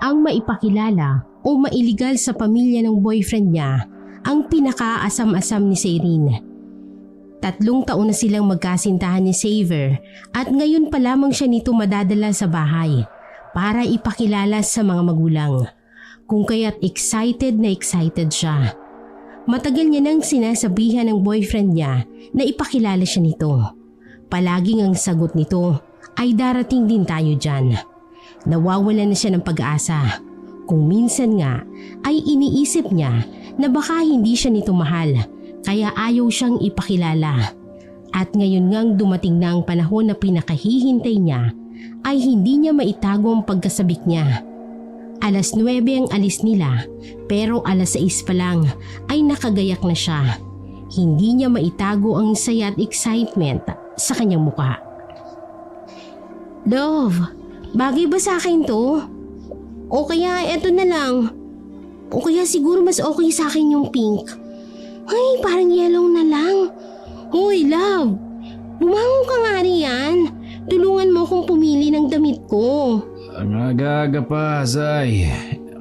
ang maipakilala o mailigal sa pamilya ng boyfriend niya ang pinakaasam-asam ni Sayrine. 3 taon na silang magkasintahan ni Xavier at ngayon pa lamang siya nito madadala sa bahay para ipakilala sa mga magulang. Kung kaya't excited na excited siya. Matagal niya nang sinasabihan ng boyfriend niya na ipakilala siya nito. Palaging ang sagot nito ay darating din tayo dyan. Nawawala na siya ng pag-asa. Kung minsan nga ay iniisip niya na baka hindi siya nito mahal kaya ayaw siyang ipakilala. At ngayon ngang dumating na ang panahon na pinakahihintay niya ay hindi niya maitago ang pagkasabik niya. 9:00 ang alis nila pero 6:00 pa lang ay nakagayak na siya. Hindi niya maitago ang saya at excitement sa kanyang mukha. Love, bagay ba sa akin to? O kaya eto na lang? O kaya siguro mas okay sa akin yung pink? Ay, parang yellow na lang. Hoy, love, bumangon ka nga riyan. Tulungan mo akong pumili ng damit ko. Ang aga-aga pa, Zay.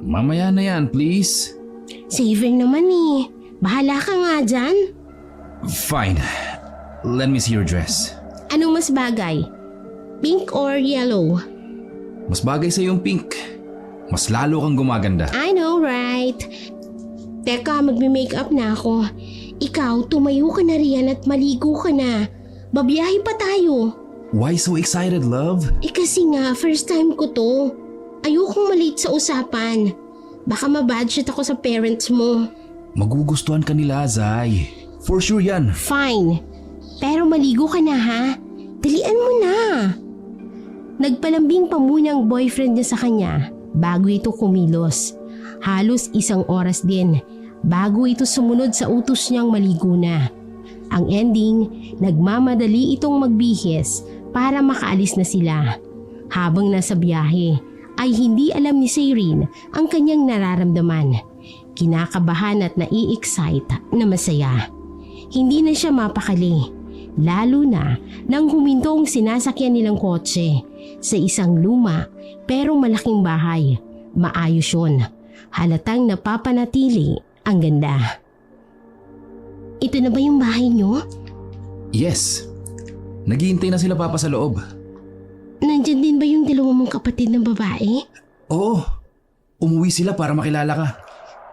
Mamaya na yan, please. Saver naman eh. Bahala ka nga dyan. Fine. Let me see your dress. Anong mas bagay? Pink or yellow? Mas bagay sa yung pink. Mas lalo kang gumaganda. I know, right? Teka, magme-makeup na ako. Ikaw, tumayo ka na riyan at maligo ka na. Babiyahe pa tayo. Why so excited, love? Kasi nga, first time ko to. Ayokong malate sa usapan. Baka mabudget ako sa parents mo. Magugustuhan ka nila, Zay. For sure yan. Fine. Pero maligo ka na ha. Dalian mo na. Nagpalambing pa muna ang boyfriend niya sa kanya bago ito kumilos. Halos 1 oras din bago ito sumunod sa utos niyang maligo na. Ang ending, nagmamadali itong magbihis para makaalis na sila. Habang nasa biyahe, ay hindi alam ni Sayrine ang kanyang nararamdaman. Kinakabahan at nai-excite na masaya. Hindi na siya mapakali, lalo na nang huminto ang sinasakyan nilang kotse sa isang luma pero malaking bahay. Maayos yun. Halatang napapanatili ang ganda. Ito na ba yung bahay niyo? Yes. Naghihintay na sila papa sa loob. Nandyan din ba yung 2 mong kapatid na babae? Oo. Umuwi sila para makilala ka.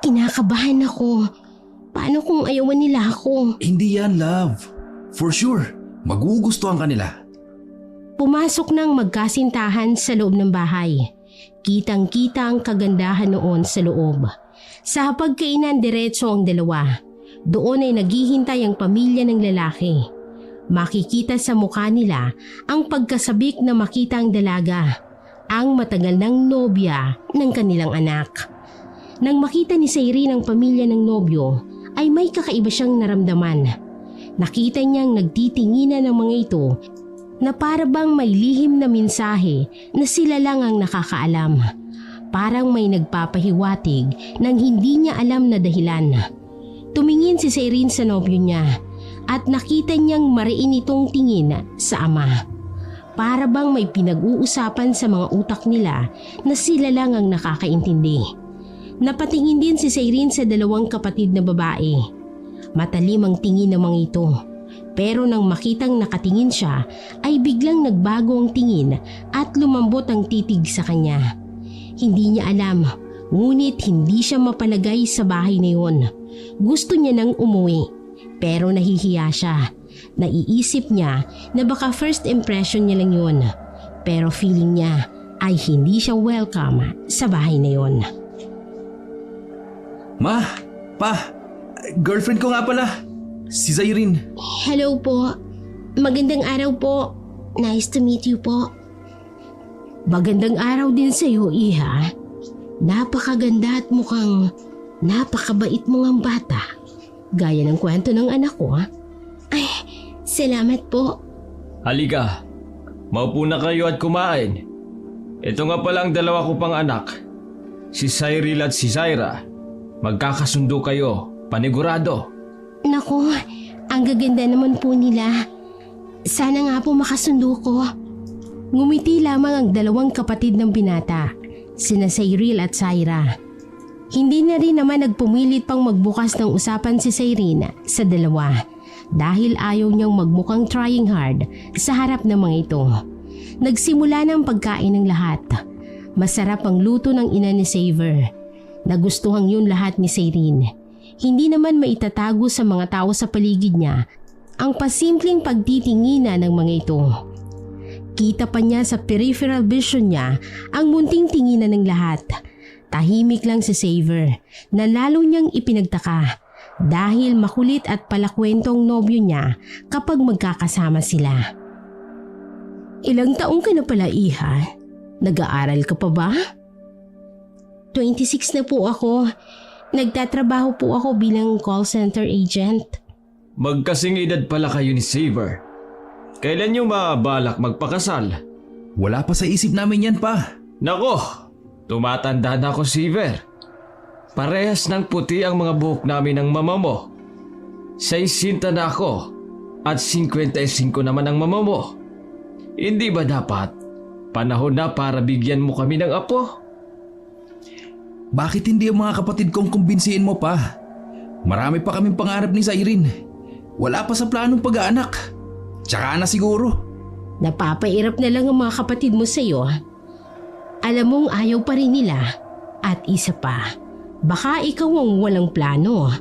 Kinakabahan ako. Paano kung ayawan nila ako? Hindi yan, love. For sure. Magugustuhan ka nila. Pumasok ng magkasintahan sa loob ng bahay. Kitang-kita ang kagandahan noon sa loob. Sa pagkainan diretso ang dalawa. Doon ay naghihintay ang pamilya ng lalaki. Makikita sa mukha nila ang pagkasabik na makita ang dalaga, ang matagal ng nobya ng kanilang anak. Nang makita ni Sayrine ang pamilya ng nobyo, ay may kakaiba siyang naramdaman. Nakita niyang nagtitinginan ng mga ito na para bang may lihim na mensahe na sila lang ang nakakaalam. Parang may nagpapahiwatig ng hindi niya alam na dahilan. Tumingin si Sayrine sa nobyo niya at nakita niyang mariin itong tingin sa ama. Para bang may pinag-uusapan sa mga utak nila na sila lang ang nakakaintindi. Napatingin din si Sayrine sa 2 kapatid na babae. Matalim ang tingin ng mga ito. Pero nang makitang nakatingin siya ay biglang nagbago ang tingin at lumambot ang titig sa kanya. Hindi niya alam, ngunit hindi siya mapalagay sa bahay na yun. Gusto niya nang umuwi, pero nahihiya siya. Naiisip niya na baka first impression niya lang yun. Pero feeling niya ay hindi siya welcome sa bahay na yun. Ma, pa, girlfriend ko nga pala. Si Sayrine. Hello po. Magandang araw po. Nice to meet you po. Magandang araw din sa iyo, Iha. Napakaganda at mukhang napakabait mo ngang bata. Gaya ng kwento ng anak ko, ha? Ay, salamat po. Halika, maupo na kayo at kumain. Ito nga pala ang 2 ko pang anak. Si Cyril at si Zaira. Magkakasundo kayo, panigurado. Naku, ang gaganda naman po nila. Sana nga po makasundo ko. Ngumiti lamang ang 2 kapatid ng binata. sina Cyril at Syra. Hindi na rin naman nagpumilit pang magbukas ng usapan si Cyrene sa dalawa dahil ayaw niyang magmukhang trying hard sa harap ng mga ito. Nagsimula ng pagkain ng lahat. Masarap ang luto ng ina ni Xavier. Nagustuhan yun lahat ni Cyrene. Hindi naman maitatago sa mga tao sa paligid niya ang pasimpleng pagtitinginan ng mga ito. Kita pa niya sa peripheral vision niya ang munting tinginan ng lahat. Tahimik lang si Xavier na lalo niyang ipinagtaka dahil makulit at palakwentong nobyo niya kapag magkakasama sila. Ilang taong ka na pala, Iha? Nag-aaral ka pa ba? 26 na po ako. Nagtatrabaho po ako bilang call center agent. Magkasing edad pala kayo ni Xavier. Kailan niyo mabalak magpakasal? Wala pa sa isip namin yan pa. Nako! Tumatanda na ako, Xavier. Parehas ng puti ang mga buhok namin ng mama mo. 60 na ako at 55 naman ang mama mo. Hindi ba dapat panahon na para bigyan mo kami ng apo? Bakit hindi ang mga kapatid kong kumbinsihin mo pa? Marami pa kaming pangarap ni Cyrene. Wala pa sa planong pag-aanak. Tsaka na siguro. Napapairap na lang ang mga kapatid mo sa'yo. Alam mong ayaw pa rin nila. At isa pa, baka ikaw ang walang plano.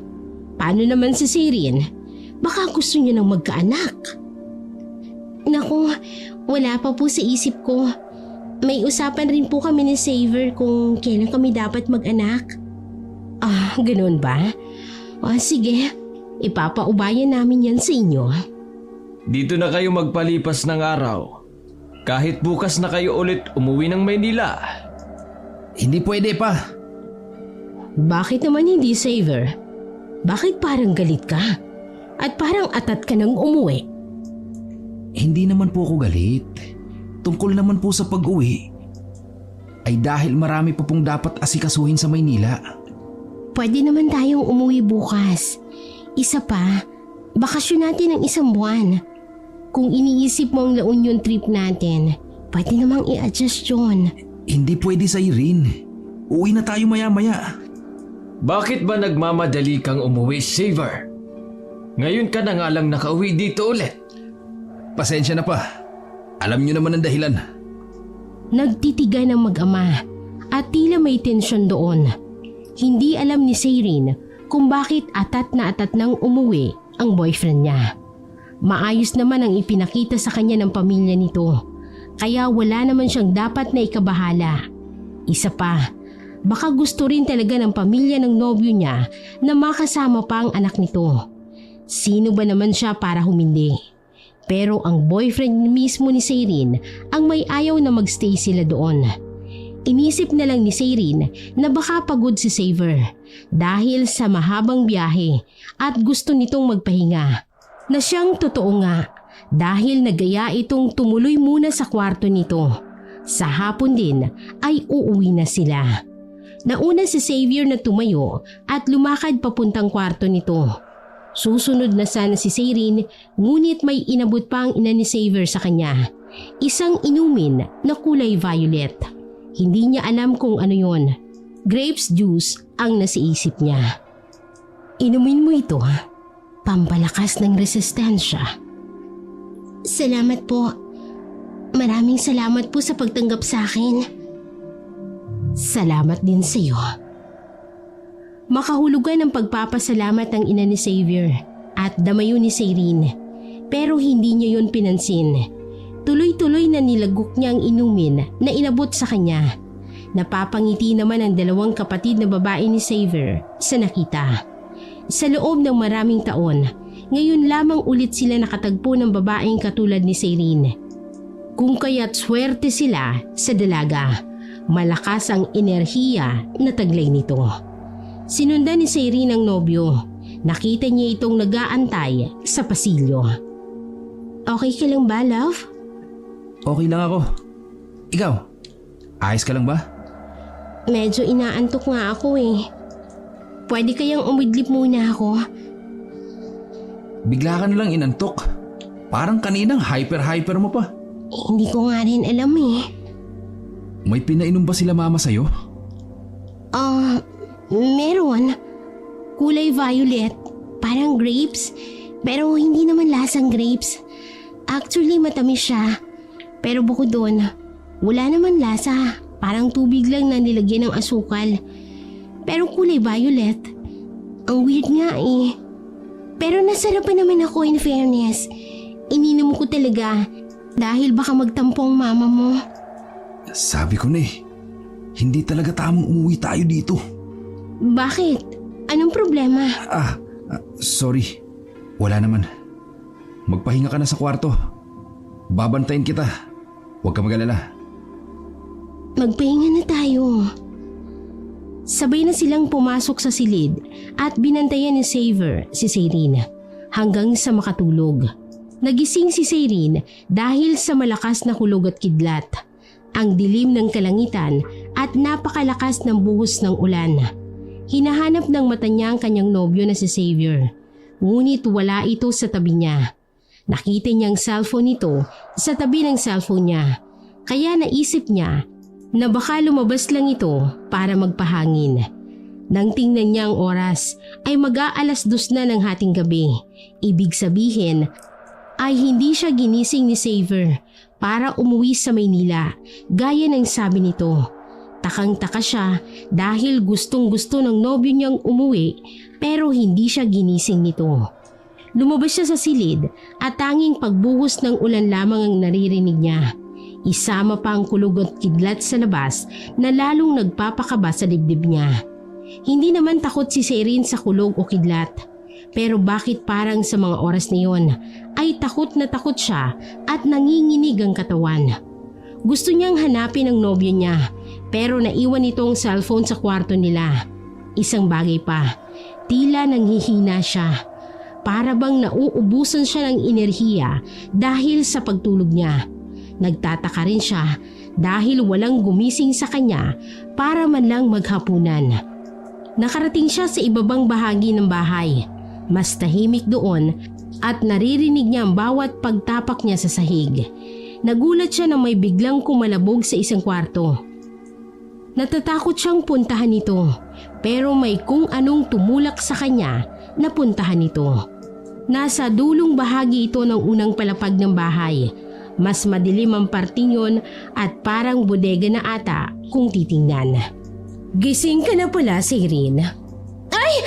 Paano naman si Cyrene? Baka gusto niya ng magkaanak. Naku, wala pa po sa isip ko. May usapan rin po kami ni Xavier kung kailan kami dapat mag-anak. Ah, ganoon ba? Sige, ipapaubayan namin yan sa inyo. Dito na kayo magpalipas ng araw. Kahit bukas na kayo ulit umuwi ng Maynila. Hindi pwede pa. Bakit naman hindi, Xavier? Bakit parang galit ka? At parang atat ka nang umuwi? Hindi naman po ako galit. Tungkol naman po sa pag-uwi. Ay dahil marami pa pong dapat asikasuhin sa Maynila. Pwede naman tayong umuwi bukas. Isa pa, bakasyon natin ng isang buwan. Kung iniisip mo ang La Union trip natin, pwede namang i-adjust yun. Hindi pwede, Cyrene. Uwi na tayo maya-maya. Bakit ba nagmamadali kang umuwi, Xavier? Ngayon ka na nga lang nakauwi dito ulit. Pasensya na pa. Alam niyo naman ang dahilan. Nagtitigan ang mag-ama at tila may tensyon doon. Hindi alam ni Cyrene kung bakit atat nang umuwi ang boyfriend niya. Maayos naman ang ipinakita sa kanya ng pamilya nito, kaya wala naman siyang dapat na ikabahala. Isa pa, baka gusto rin talaga ng pamilya ng nobyo niya na makasama pa ang anak nito. Sino ba naman siya para humindi? Pero ang boyfriend mismo ni Cyrene ang may ayaw na magstay sila doon. Inisip na lang ni Cyrene na baka pagod si Xavier dahil sa mahabang biyahe at gusto nitong magpahinga. Na siyang totoo nga dahil nagaya itong tumuloy muna sa kwarto nito. Sa hapon din ay uuwi na sila. Nauna si Xavier na tumayo at lumakad papuntang kwarto nito. Susunod na sana si Cyrene ngunit may inabot pa ang ina ni Xavier sa kanya. Isang inumin na kulay violet. Hindi niya alam kung ano yon. Grapes juice ang nasiisip niya. Inumin mo ito, pampalakas ng resistensya. Salamat po. Maraming salamat po sa pagtanggap sa akin. Salamat din sa iyo. Makahulugan ng pagpapasalamat ng ina ni Xavier at damayo ni Cyrene. Pero hindi niya yon pinansin. Tuloy-tuloy na nilagok niya ang inumin na inabot sa kanya. Napapangiti naman ang dalawang kapatid na babae ni Xavier sa nakita. Sa loob ng maraming taon, ngayon lamang ulit sila nakatagpo ng babaeng katulad ni Cyrene. Kung kaya't swerte sila sa dalaga, malakas ang enerhiya na taglay nito. Sinundan ni Cyrene ang nobyo. Nakita niya itong nag-aantay sa pasilyo. Okay ka lang ba, love? Okay lang ako. Ikaw, ayos ka lang ba? Medyo inaantok nga ako eh. Pwede kayang umidlip muna ako? Bigla ka na lang inantok. Parang kaninang hyper-hyper mo pa. Hindi ko nga rin alam eh. May pinainom ba sila mama sa'yo? Meron. Kulay violet. Parang grapes. Pero hindi naman lasang grapes. Actually, matamis siya. Pero bukod doon, wala naman lasa. Parang tubig lang na nilagyan ng asukal. Pero kulay violet. Ang weird nga eh. Pero nasarapan naman ako in fairness. Ininom ko talaga dahil baka magtampo ang mama mo. Sabi ko na eh, hindi talaga tamang umuwi tayo dito. Bakit? Anong problema? Sorry. Wala naman. Magpahinga ka na sa kwarto. Babantayin kita. Huwag ka mag-alala. Magpahinga na tayo. Sabay na silang pumasok sa silid at binantayan ni Xavier si Sayrine hanggang sa makatulog. Nagising si Sayrine dahil sa malakas na hulog at kidlat, ang dilim ng kalangitan at napakalakas ng buhos ng ulan. Hinahanap ng mata niya ang kanyang nobyo na si Xavier, ngunit wala ito sa tabi niya. Nakita niyang cellphone nito sa tabi ng cellphone niya, kaya naisip niya na baka lumabas lang ito para magpahangin. Nang tingnan niya ang oras ay mag-aalas 2 na ng hating gabi. Ibig sabihin ay hindi siya ginising ni Xavier para umuwi sa Maynila gaya ng sabi nito. Takang-taka siya dahil gustong-gusto ng nobyo niyang umuwi pero hindi siya ginising nito. Lumabas siya sa silid at tanging pagbuhos ng ulan lamang ang naririnig niya. Isama pa ang kulog at kidlat sa labas na lalong nagpapakaba sa dibdib niya. Hindi naman takot si Sayrine sa kulog o kidlat. Pero bakit parang sa mga oras na yon ay takot na takot siya at nanginginig ang katawan. Gusto niyang hanapin ang nobyo niya pero naiwan itong cellphone sa kwarto nila. Isang bagay pa, tila nanghihina siya. Para bang nauubusan siya ng enerhiya dahil sa pagtulog niya. Nagtataka rin siya dahil walang gumising sa kanya para man lang maghapunan. Nakarating siya sa ibabang bahagi ng bahay. Mas tahimik doon at naririnig niya ang bawat pagtapak niya sa sahig. Nagulat siya na may biglang kumalabog sa isang kwarto. Natatakot siyang puntahan ito pero may kung anong tumulak sa kanya na puntahan ito. Nasa dulong bahagi ito ng unang palapag ng bahay. Mas madilim ang parting yun at parang bodega na ata kung titingnan. Gising ka na pala, Sayrine. Ay!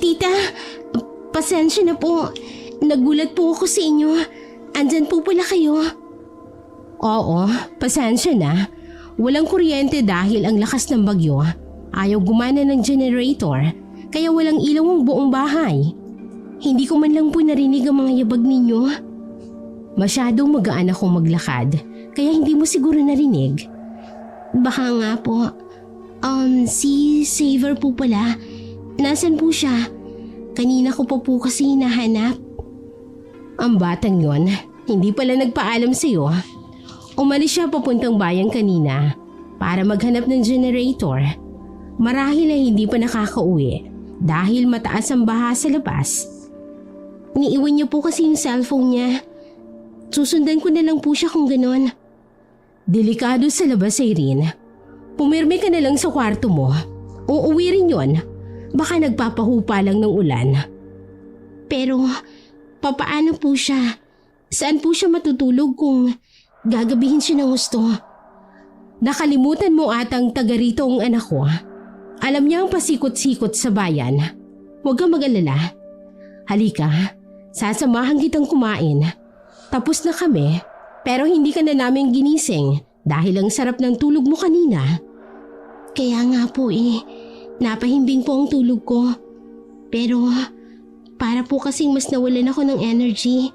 Tita, pasensya na po. Nagulat po ako sa inyo. Andyan po pala kayo. Oo, pasensya na. Walang kuryente dahil ang lakas ng bagyo. Ayaw gumana ng generator, kaya walang ilaw ang buong bahay. Hindi ko man lang po narinig ang mga yabag ninyo. Masyadong magaan akong maglakad, kaya hindi mo siguro narinig. Baka nga po. Si Xavier po pala. Nasaan po siya? Kanina ko pa po kasi hinahanap. Ang batang yon, hindi pala nagpaalam sa'yo. Umalis siya papuntang bayan kanina para maghanap ng generator. Marahil ay hindi pa nakakauwi dahil mataas ang baha sa labas. Iniiwan niyo po kasi yung cellphone niya. Susundan ko na lang po siya kung ganon. Delikado sa labas, Sayrine. Pumirme ka na lang sa kwarto mo. Uuwi rin yon. Baka nagpapahupa lang ng ulan. Pero, papaano po siya? Saan po siya matutulog kung gagabihin siya ng gusto? Nakalimutan mo atang taga rito ang anak ko. Alam niya ang pasikot-sikot sa bayan. Huwag kang mag-alala. Halika, sasamahan kitang kumain. Tapos na kami, pero hindi ka na namin ginising dahil ang sarap ng tulog mo kanina. Kaya nga po napahimbing po ang tulog ko. Pero para po kasing mas nawalan ako ng energy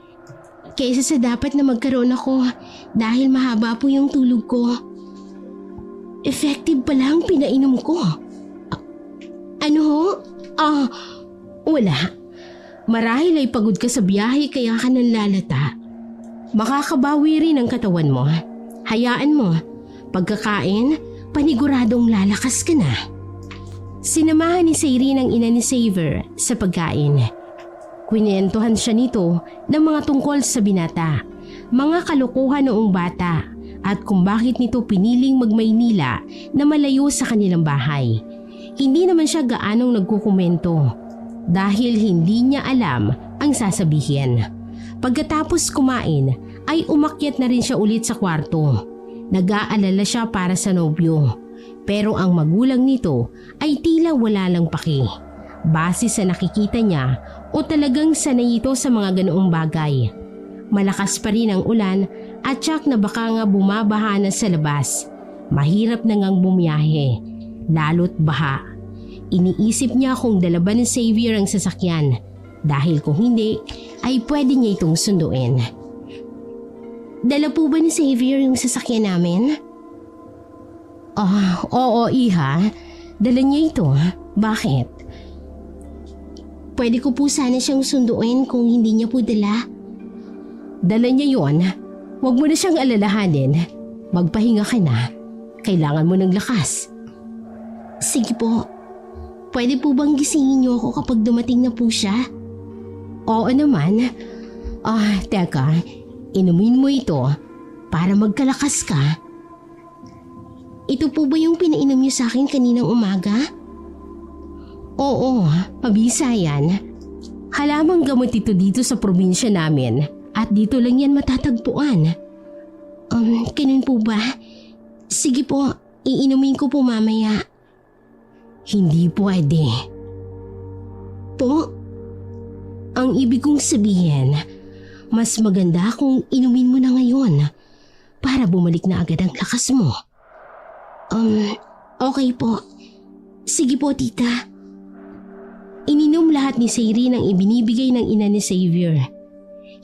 kaysa sa dapat na magkaroon ako dahil mahaba po yung tulog ko. Effective pala ang pinainom ko. Ano ho? Wala. Marahil ay pagod ka sa biyahe kaya ka nanlalata. Makakabawi rin ang katawan mo. Hayaan mo. Pagkakain, paniguradong lalakas ka na. Sinamahan ni Sayrine ang ina ni Xavier sa pagkain. Kwinentuhan siya nito ng mga tungkol sa binata, mga kalokohan noong bata at kung bakit nito piniling mag-Maynila na malayo sa kanilang bahay. Hindi naman siya gaanong nagkukomento dahil hindi niya alam ang sasabihin. Pagkatapos kumain ay umakyat na rin siya ulit sa kwarto. Nag-aalala siya para sa nobyo. Pero ang magulang nito ay tila wala lang paki. Base sa nakikita niya o talagang sanay ito sa mga ganoong bagay. Malakas pa rin ang ulan at tiyak na baka nga bumabaha na sa labas. Mahirap na ngang bumiyahe, lalo't baha. Iniisip niya kung dala ba ni Xavier ang sasakyan dahil kung hindi ay pwede niya itong sunduin. Dala po ba ni Xavier yung sasakyan namin? Oo iha, dala niya ito. Bakit? Pwede ko po sana siyang sunduin kung hindi niya po dala. Dala niya yon. Huwag mo na siyang alalahanin. Magpahinga ka na. Kailangan mo ng lakas. Sige po. Pwede po bang gisingin niyo ako kapag dumating na po siya? Oo naman. Teka. Inumin mo ito para magkalakas ka. Ito po ba yung pinainom niyo sa akin kaninang umaga? Oo, mabisa yan. Halamang gamot ito dito sa probinsya namin at dito lang yan matatagpuan. Ganun po ba? Sige po, iinumin ko po mamaya. Hindi pwede. Po? Ang ibig kong sabihin, mas maganda kung inumin mo na ngayon para bumalik na agad ang lakas mo. Okay po. Sige po, tita. Ininom lahat ni Sayri ang ibinibigay ng ina ni Xavier.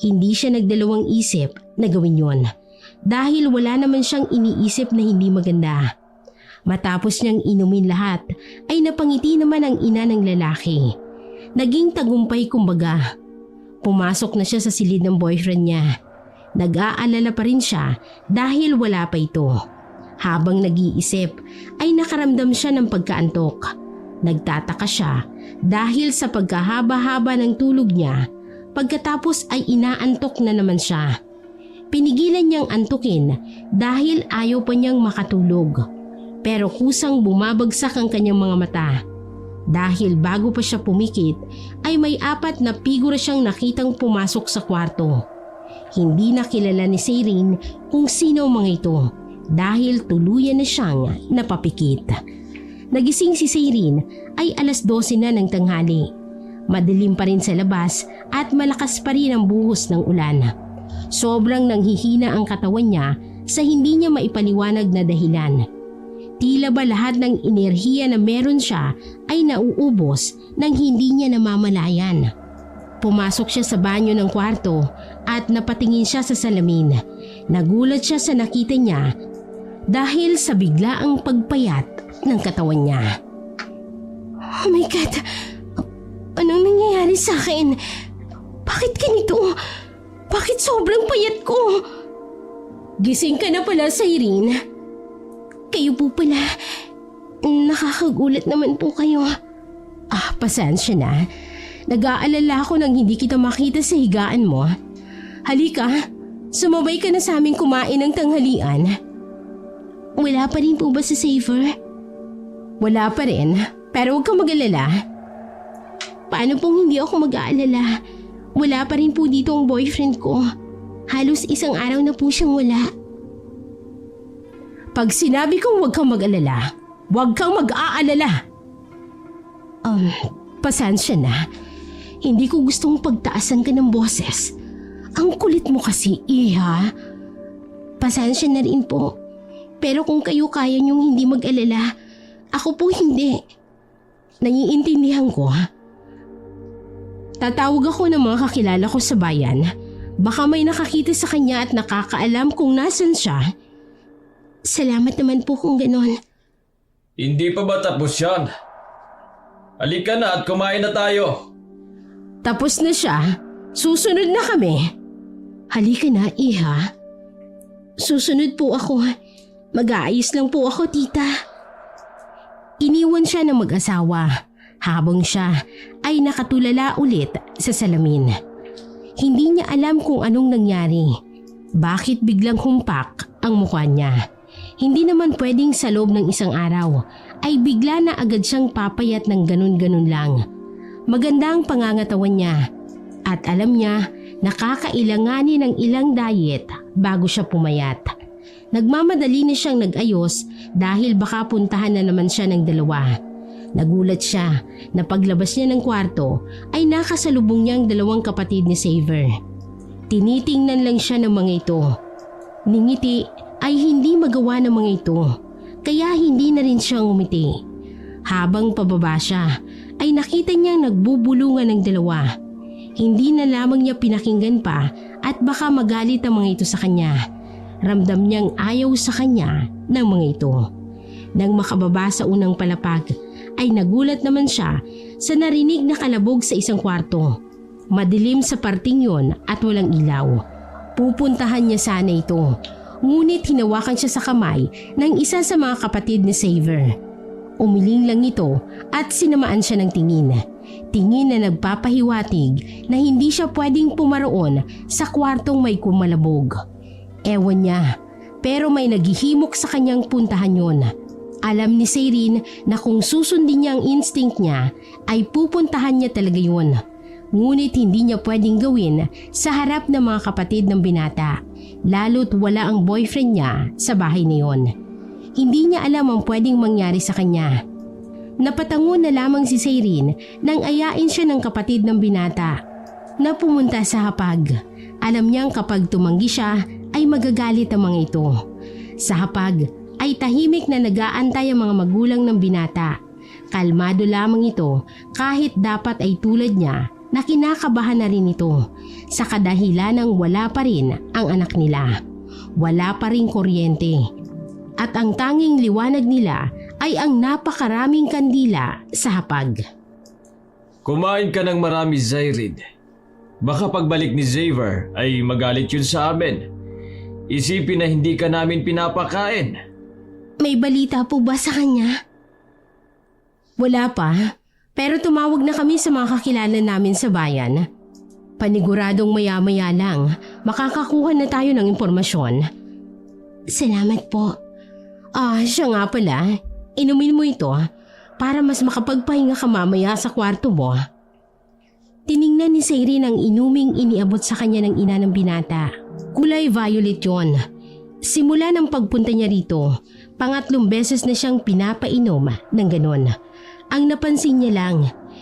Hindi siya nagdalawang isip na gawin yon dahil wala naman siyang iniisip na hindi maganda. Matapos niyang inumin lahat ay napangiti naman ang ina ng lalaki. Naging tagumpay kumbaga. Pumasok na siya sa silid ng boyfriend niya. Nag-aalala pa rin siya dahil wala pa ito. Habang nag-iisip ay nakaramdam siya ng pagkaantok. Nagtataka siya dahil sa pagkahaba-haba ng tulog niya, pagkatapos ay inaantok na naman siya. Pinigilan niyang antukin dahil ayaw pa niyang makatulog. Pero kusang bumabagsak ang kanyang mga mata. Dahil bago pa siya pumikit ay may 4 na figura siyang nakitang pumasok sa kwarto. Hindi na kilala ni Sayrin kung sino mga ito dahil tuluyan na siyang napapikit. Nagising si Sayrin ay 12:00 na ng tanghali. Madilim pa rin sa labas at malakas pa rin ang buhos ng ulan. Sobrang nanghihina ang katawan niya sa hindi niya maipaliwanag na dahilan. Tila ba lahat ng enerhiya na meron siya ay nauubos nang hindi niya namamalayan. Pumasok siya sa banyo ng kwarto at napatingin siya sa salamin. Nagulat siya sa nakita niya dahil sa biglaang pagpayat ng katawan niya. Oh my God! Anong nangyayari sa akin? Bakit ganito? Bakit sobrang payat ko? Gising ka na pala, Sayrin. Kayo po pala. Nakakagulat naman po kayo. Pasensya na. Nag-aalala ako nang hindi kita makita sa higaan mo. Halika, sumabay ka na sa aming kumain ng tanghalian. Wala pa rin po ba si Xavier? Wala pa rin, pero huwag kang mag-alala. Paano pong hindi ako mag-aalala? Wala pa rin po dito ang boyfriend ko. Halos 1 araw na po siyang wala. Pag sinabi kong huwag kang mag-alala, huwag kang mag-aalala. Pasensya na. Hindi ko gustong pagtaasan ka ng boses. Ang kulit mo kasi, iha. Pasensya na rin po. Pero kung kayo kaya niyong hindi mag-alala, ako po hindi. Naiintindihan ko. Tatawag ako ng mga kakilala ko sa bayan. Baka may nakakita sa kanya at nakakaalam kung nasan siya. Salamat naman po kung ganon. Hindi pa ba tapos yan? Halika na at kumain na tayo. Tapos na siya. Susunod na kami. Halika na, iha. Susunod po ako. Mag-aayos lang po ako, tita. Iniwan siya ng mag-asawa habang siya ay nakatulala ulit sa salamin. Hindi niya alam kung anong nangyari. Bakit biglang humpak ang mukha niya. Hindi naman pwedeng sa loob ng isang araw ay bigla na agad siyang papayat ng ganun-ganun lang. Maganda ang pangangatawan niya at alam niya na kakailanganin ng ilang diet bago siya pumayat. Nagmamadali na siyang nag-ayos dahil baka puntahan na naman siya ng dalawa. Nagulat siya na paglabas niya ng kwarto ay nakasalubong niya ang dalawang kapatid ni Xavier. Tinitingnan lang siya ng mga ito. Ningiti ay hindi magawa ng mga ito, kaya hindi na rin siya ngumiti. Habang pababa siya ay nakita niyang nagbubulungan ng dalawa. Hindi na lamang niya pinakinggan pa at baka magalit ang mga ito sa kanya. Ramdam niyang ayaw sa kanya ng mga ito. Nang makababa sa unang palapag ay nagulat naman siya sa narinig na kalabog sa isang kwarto. Madilim sa parting yon at walang ilaw. Pupuntahan niya sana ito, ngunit hinawakan siya sa kamay ng isa sa mga kapatid ni Xavier. Umiling lang ito at sinamaan siya ng tingin. Tingin na nagpapahiwatig na hindi siya pwedeng pumaroon sa kwartong may kumalabog. Ewan niya, pero may naghihimok sa kanyang puntahan yon. Alam ni Cyrene na kung susundin niya ang instinct niya ay pupuntahan niya talaga yun. Ngunit hindi niya pwedeng gawin sa harap ng mga kapatid ng binata, lalo't wala ang boyfriend niya sa bahay na yon. Hindi niya alam ang pwedeng mangyari sa kanya. Napatango na lamang si Cyrene nang ayain siya ng kapatid ng binata na pumunta sa hapag. Alam niyang kapag tumanggi siya ay magagalit ang mga ito. Sa hapag ay tahimik na nag-aantay ang mga magulang ng binata. Kalmado lamang ito kahit dapat ay tulad niya na kinakabahan na rin ito sa kadahilan ng wala pa rin ang anak nila. Wala pa rin kuryente. At ang tanging liwanag nila ay ang napakaraming kandila sa hapag. Kumain ka ng marami, Cyrene. Baka pagbalik ni Xavier ay magalit yun sa amin. Isipin na hindi ka namin pinapakain. May balita po ba sa kanya? Wala pa. Pero tumawag na kami sa mga kakilala namin sa bayan. Paniguradong maya-maya lang, makakakuha na tayo ng impormasyon. Salamat po. Siya nga pala. Inumin mo ito para mas makapagpahinga ka mamaya sa kwarto mo. Tiningnan ni Cyrene ang inuming iniabot sa kanya ng ina ng binata. Kulay violet yon. Simula ng pagpunta niya rito, pangatlong beses na siyang pinapainom ng ganon. Ang napansin niya lang,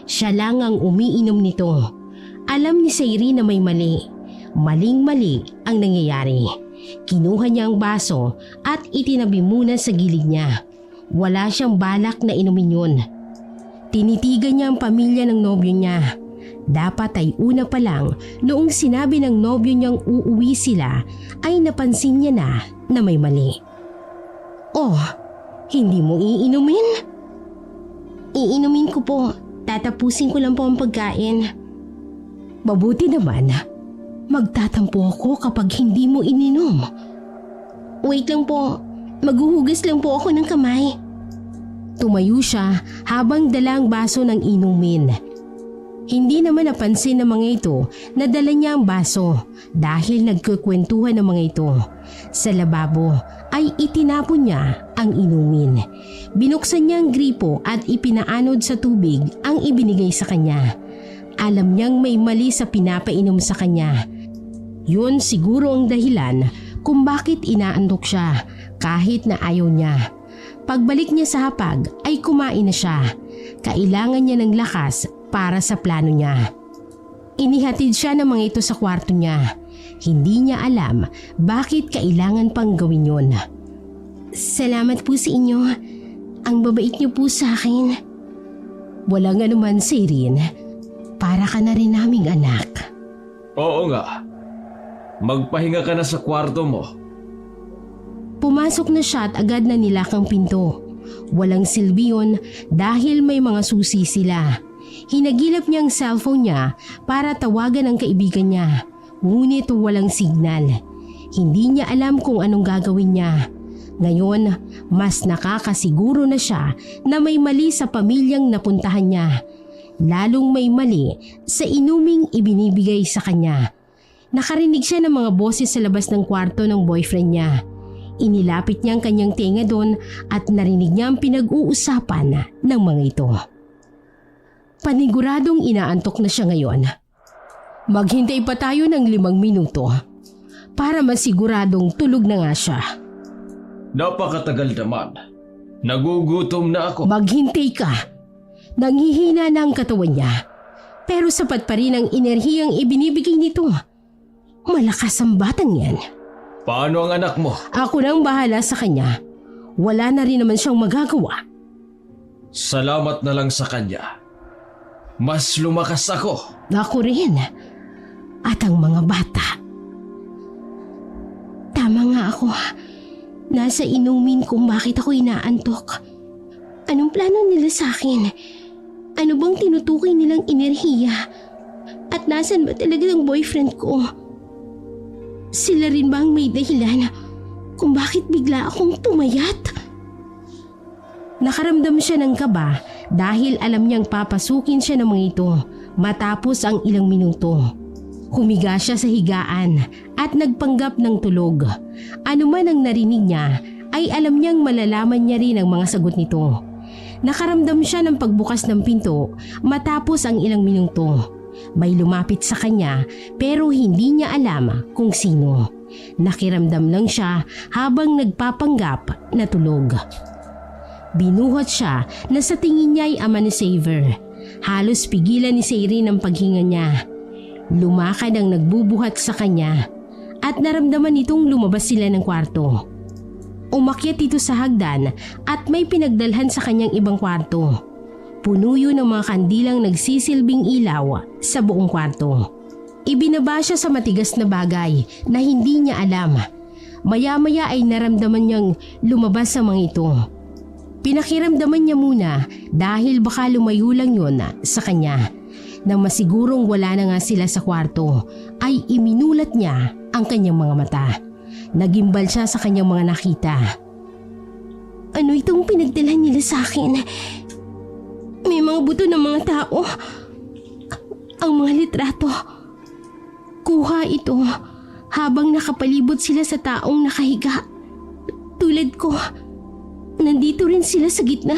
siya lang ang umiinom nito. Alam ni Cyrene na may mali. Maling-mali ang nangyayari. Kinuha niya ang baso at itinabi muna sa gilid niya. Wala siyang balak na inumin yun. Tinitigan niya ang pamilya ng nobyo niya. Dapat ay una pa lang noong sinabi ng nobyo niyang uuwi sila ay napansin niya na may mali. Oh, hindi mo iinumin? Iinumin ko po. Tatapusin ko lang po ang pagkain. Mabuti naman. Magtatampo ako kapag hindi mo ininom. Wait lang po. Maghuhugas lang po ako ng kamay. Tumayo siya habang dala ang baso ng inumin. Hindi naman napansin ng mga ito na dala niya ang baso dahil nagkukwentuhan ng mga ito. Sa lababo ay itinapon niya ang inumin. Binuksan niya ang gripo at ipinaanod sa tubig ang ibinigay sa kanya. Alam niyang may mali sa pinapainom sa kanya. Yun siguro ang dahilan kung bakit inaantok siya kahit na ayaw niya. Pagbalik niya sa hapag ay kumain na siya. Kailangan niya ng lakas para sa plano niya. Inihatid siya ng mga ito sa kwarto niya. Hindi niya alam bakit kailangan pang gawin yun. Salamat po sa inyo. Ang babait niyo po sa akin. Walang anuman, Cyrene. Para ka na rin naming anak. Oo nga. Magpahinga ka na sa kwarto mo. Pumasok na siya at agad na nilakang pinto. Walang silbi yun dahil may mga susi sila. Hinagilap niya ang cellphone niya para tawagan ang kaibigan niya. Ngunit walang signal. Hindi niya alam kung anong gagawin niya. Ngayon, mas nakakasiguro na siya na may mali sa pamilyang napuntahan niya. Lalong may mali sa inuming ibinibigay sa kanya. Nakarinig siya ng mga boses sa labas ng kwarto ng boyfriend niya. Inilapit niya ang kanyang tenga doon at narinig niya ang pinag-uusapan ng mga ito. Paniguradong inaantok na siya ngayon. Maghintay pa tayo ng 5 minuto para masiguradong tulog na nga siya. Napakatagal naman. Nagugutom na ako. Maghintay ka. Nanghihina na ang katawan niya. Pero sapat pa rin ang enerhiyang ibinibigay nito. Malakas ang batang yan. Paano ang anak mo? Ako nang bahala sa kanya. Wala na rin naman siyang magagawa. Salamat na lang sa kanya. Mas lumakas ako. Ako rin. At ang mga bata. Tama nga ako. Nasa inumin kung bakit ako inaantok. Anong plano nila sa akin? Ano bang tinutukoy nilang enerhiya? At nasan ba talaga ang boyfriend ko? Sila rin ba ang may dahilan kung bakit bigla akong pumayat? Nakaramdam siya ng kaba dahil alam niyang papasukin siya ng mga ito matapos ang ilang minuto. Humiga siya sa higaan at nagpanggap ng tulog. Ano man ang narinig niya ay alam niyang malalaman niya rin ang mga sagot nito. Nakaramdam siya ng pagbukas ng pinto matapos ang ilang minuto. May lumapit sa kanya pero hindi niya alam kung sino. Nakiramdam lang siya habang nagpapanggap na tulog. Binuhat siya na sa tingin niya ay ama ni Xavier. Halos pigilan ni Sayri ang paghinga niya. Lumakad ang nagbubuhat sa kanya at naramdaman nitong lumabas sila ng kwarto. Umakyat ito sa hagdan at may pinagdalhan sa kanyang ibang kwarto. Puno yun ng mga kandilang nagsisilbing ilaw sa buong kwarto. Ibinaba siya sa matigas na bagay na hindi niya alam. Maya-maya ay naramdaman niyang lumabas sa mga ito. Pinakiramdaman niya muna dahil baka lumayo lang yun sa kanya. Nang masigurong wala na nga sila sa kwarto, ay iminulat niya ang kanyang mga mata. Nagimbal siya sa kanyang mga nakita. Ano itong pinagdala nila sa akin? May mga buto ng mga tao. Ang mga litrato. Kuha ito habang nakapalibot sila sa taong nakahiga. Tulad ko, nandito rin sila sa gitna.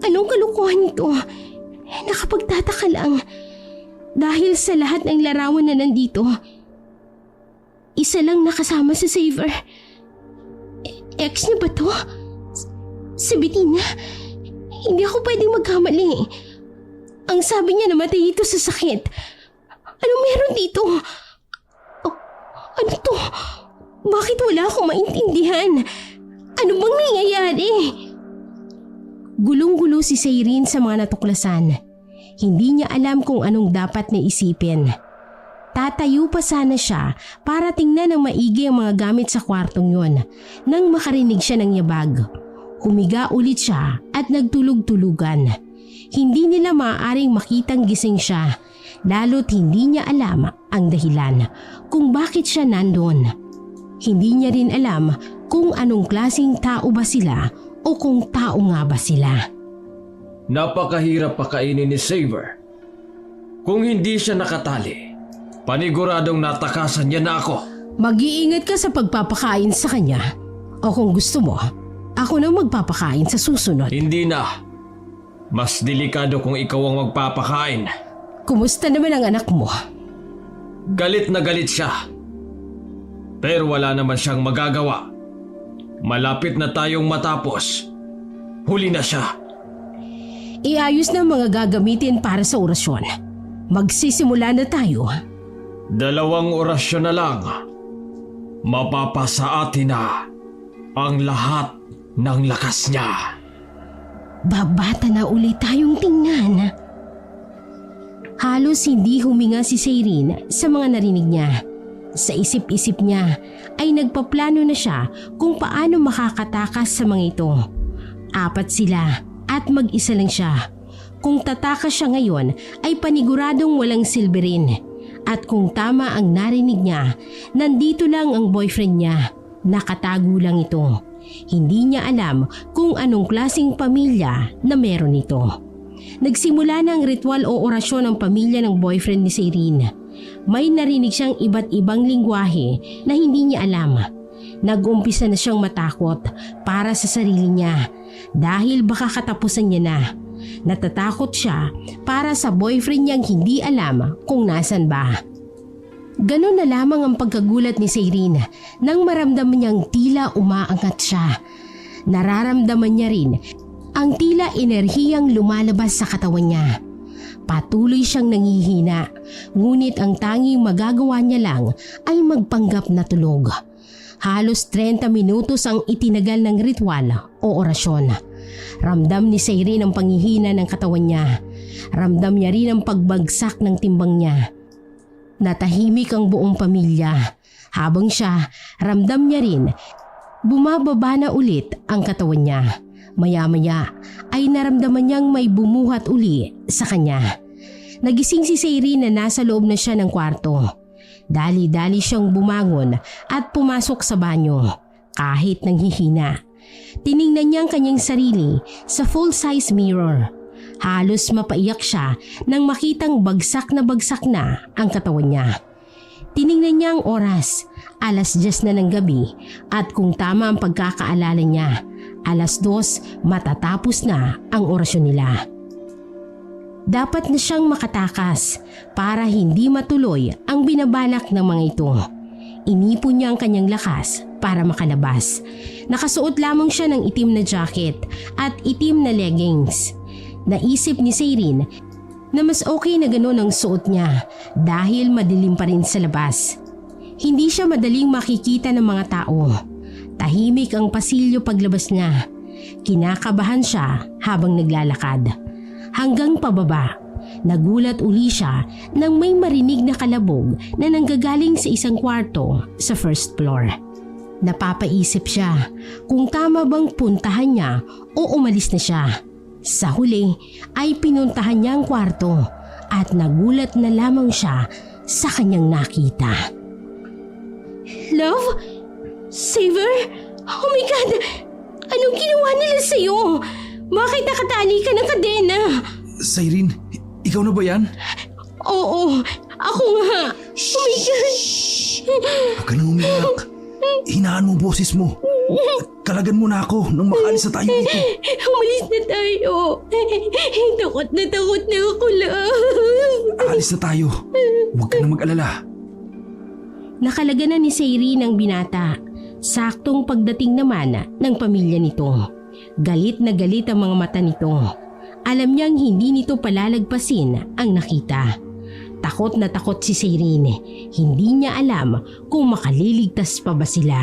Anong kalukuhan ito? Nakapagtataka lang. Dahil sa lahat ng larawan na nandito, isa lang nakasama sa Xavier. Ex niya ba to? Si Bettina. Hindi ako pwedeng magkamali. Ang sabi niya namatay ito sa sakit. Ano meron dito? Oh, ano to? Bakit wala akong maintindihan? Ano bang nangyayari? Gulong-gulo si Sayrin sa mga natuklasan. Hindi niya alam kung anong dapat na isipin. Tatayo pa sana siya para tingnan ng maigi ang mga gamit sa kwartong yon nang makarinig siya ng yabag. Humiga ulit siya at nagtulog-tulugan. Hindi nila maaaring makitang gising siya, lalo't hindi niya alam ang dahilan kung bakit siya nandun. Hindi niya rin alam kung anong klaseng tao ba sila o kung tao nga ba sila. Napakahirap pakainin ni Xavier. Kung hindi siya nakatali, paniguradong natakasan niya na ako. Mag-iingat ka sa pagpapakain sa kanya. O kung gusto mo, ako na magpapakain sa susunod. Hindi na. Mas delikado kung ikaw ang magpapakain. Kumusta naman ang anak mo? Galit na galit siya. Pero wala naman siyang magagawa. Malapit na tayong matapos. Huli na siya. Iayos na mga gagamitin para sa orasyon. Magsisimula na tayo. 2 orasyon na lang. Mapapasa atin na ang lahat ng lakas niya. Babata na ulit tayong tingnan. Halos hindi huminga si Sayrin sa mga narinig niya. Sa isip-isip niya ay nagpaplano na siya kung paano makakatakas sa mga ito. 4 sila at mag-isa lang siya. Kung tatakas siya ngayon ay paniguradong walang silberin. At kung tama ang narinig niya, nandito lang ang boyfriend niya. Nakatago lang ito. Hindi niya alam kung anong klaseng pamilya na meron ito. Nagsimula na ang ritual o orasyon ng pamilya ng boyfriend ni Sayrin. May narinig siyang iba't ibang lingwahe na hindi niya alam. Nag-umpisa na siyang matakot para sa sarili niya dahil baka katapusan niya na. Natatakot siya para sa boyfriend niyang hindi alam kung nasan ba. Ganon na lamang ang pagkagulat ni Sayrine nang maramdaman niyang tila umaangat siya. Nararamdaman niya rin ang tila enerhiyang lumalabas sa katawan niya. Patuloy siyang nangihina, ngunit ang tanging magagawa niya lang ay magpanggap na tulog. Halos 30 minutos ang itinagal ng ritual o orasyon. Ramdam ni Sayrine ang panghihina ng katawan niya. Ramdam niya rin ang pagbagsak ng timbang niya. Natahimik ang buong pamilya. Habang siya, ramdam niya rin, bumababa na ulit ang katawan niya. Maya-maya ay naramdaman niyang may bumuhat uli sa kanya. Nagising si Sayrine na nasa loob na siya ng kwarto. Dali-dali siyang bumangon at pumasok sa banyo kahit nanghihina. Tiningnan niya ang kanyang sarili sa full-size mirror. Halos mapaiyak siya nang makitang bagsak na ang katawan niya. Tiningnan niya ang oras, 10:00 na ng gabi, at kung tama ang pagkakaalala niya, 2:00 matatapos na ang orasyon nila. Dapat na siyang makatakas para hindi matuloy ang binabalak ng mga ito. Inipon niya ang kanyang lakas para makalabas. Nakasuot lamang siya ng itim na jacket at itim na leggings. Naisip ni Sayrine na mas okay na gano'n ang suot niya dahil madilim pa rin sa labas. Hindi siya madaling makikita ng mga tao. Tahimik ang pasilyo paglabas niya. Kinakabahan siya habang naglalakad. Hanggang pababa, nagulat uli siya nang may marinig na kalabog na nanggagaling sa isang kwarto sa first floor. Napapaisip siya kung tama bang puntahan niya o umalis na siya. Sa huli ay pinuntahan niya ang kwarto at nagulat na lamang siya sa kanyang nakita. Love? Saver? Oh my God! Anong ginawa nila sa'yo? Bakit nakatali ka ng kadena? Sayrine, ikaw na ba yan? Oo, ako nga. Oh my God! Huwag ka nang umiyak. Hinaan mo ang boses mo. Kalagan mo na ako nang makaalis na tayo dito. Umalis na tayo. Takot na ako lang. Aalis na tayo. Huwag ka nang mag-alala. Nakalaga na ni Sayrine ang binata. Saktong pagdating naman ng pamilya nito. Galit na galit ang mga mata nito. Alam niyang hindi nito palalagpasin ang nakita. Takot na takot si Sayrine. Hindi niya alam kung makaliligtas pa ba sila.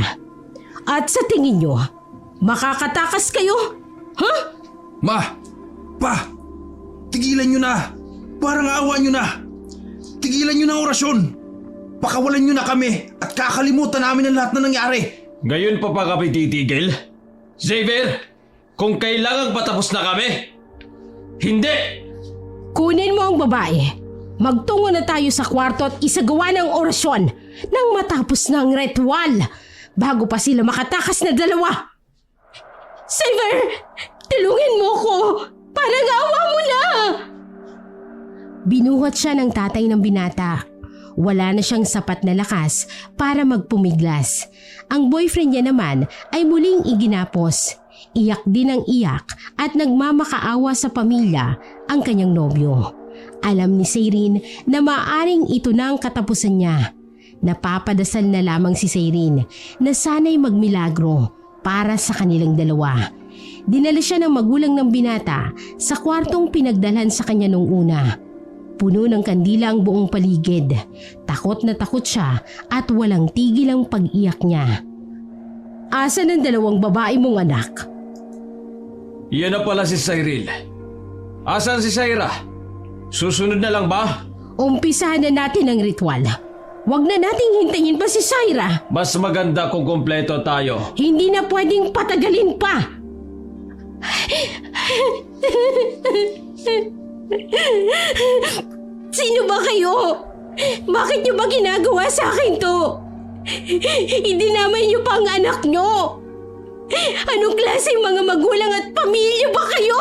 At sa tingin niyo, makakatakas kayo? Ha? Ma! Pa! Tigilan niyo na! Parang awa niyo na! Tigilan niyo na ang orasyon! Pakawalan niyo na kami at kakalimutan namin ang lahat na nangyari! Ngayon pa kami titigil? Xavier, kung kailangang patapos na kami, hindi! Kunin mo ang babae. Magtungo na tayo sa kwarto at isagawa ng orasyon nang matapos na ang ritual bago pa sila makatakas na dalawa. Xavier, tulungan mo ko! Parang awa mo na! Binuhat siya ng tatay ng binata. Wala na siyang sapat na lakas para magpumiglas. Ang boyfriend niya naman ay muling iginapos. Iyak din ang iyak at nagmamakaawa sa pamilya ang kanyang nobyo. Alam ni Sayrine na maaaring ito na ang katapusan niya. Napapadasal na lamang si Sayrine na sana'y magmilagro para sa kanilang dalawa. Dinala siya ng magulang ng binata sa kwartong pinagdalhan sa kanya nung una. Puno ng kandila ang buong paligid. Takot na takot siya at walang tigil ang pag-iyak niya. Asan ang dalawang babae mong anak? Yan na pala si Cyril. Asan si Syra? Susunod na lang ba? Umpisahan na natin ang ritual. Huwag na nating hintayin pa si Syra. Mas maganda kung kumpleto tayo. Hindi na pwedeng patagalin pa. Sino ba kayo? Bakit niyo ba ginagawa sa akin to? Idinamay niyo pa ang anak niyo. Anong klaseng mga magulang at pamilya ba kayo?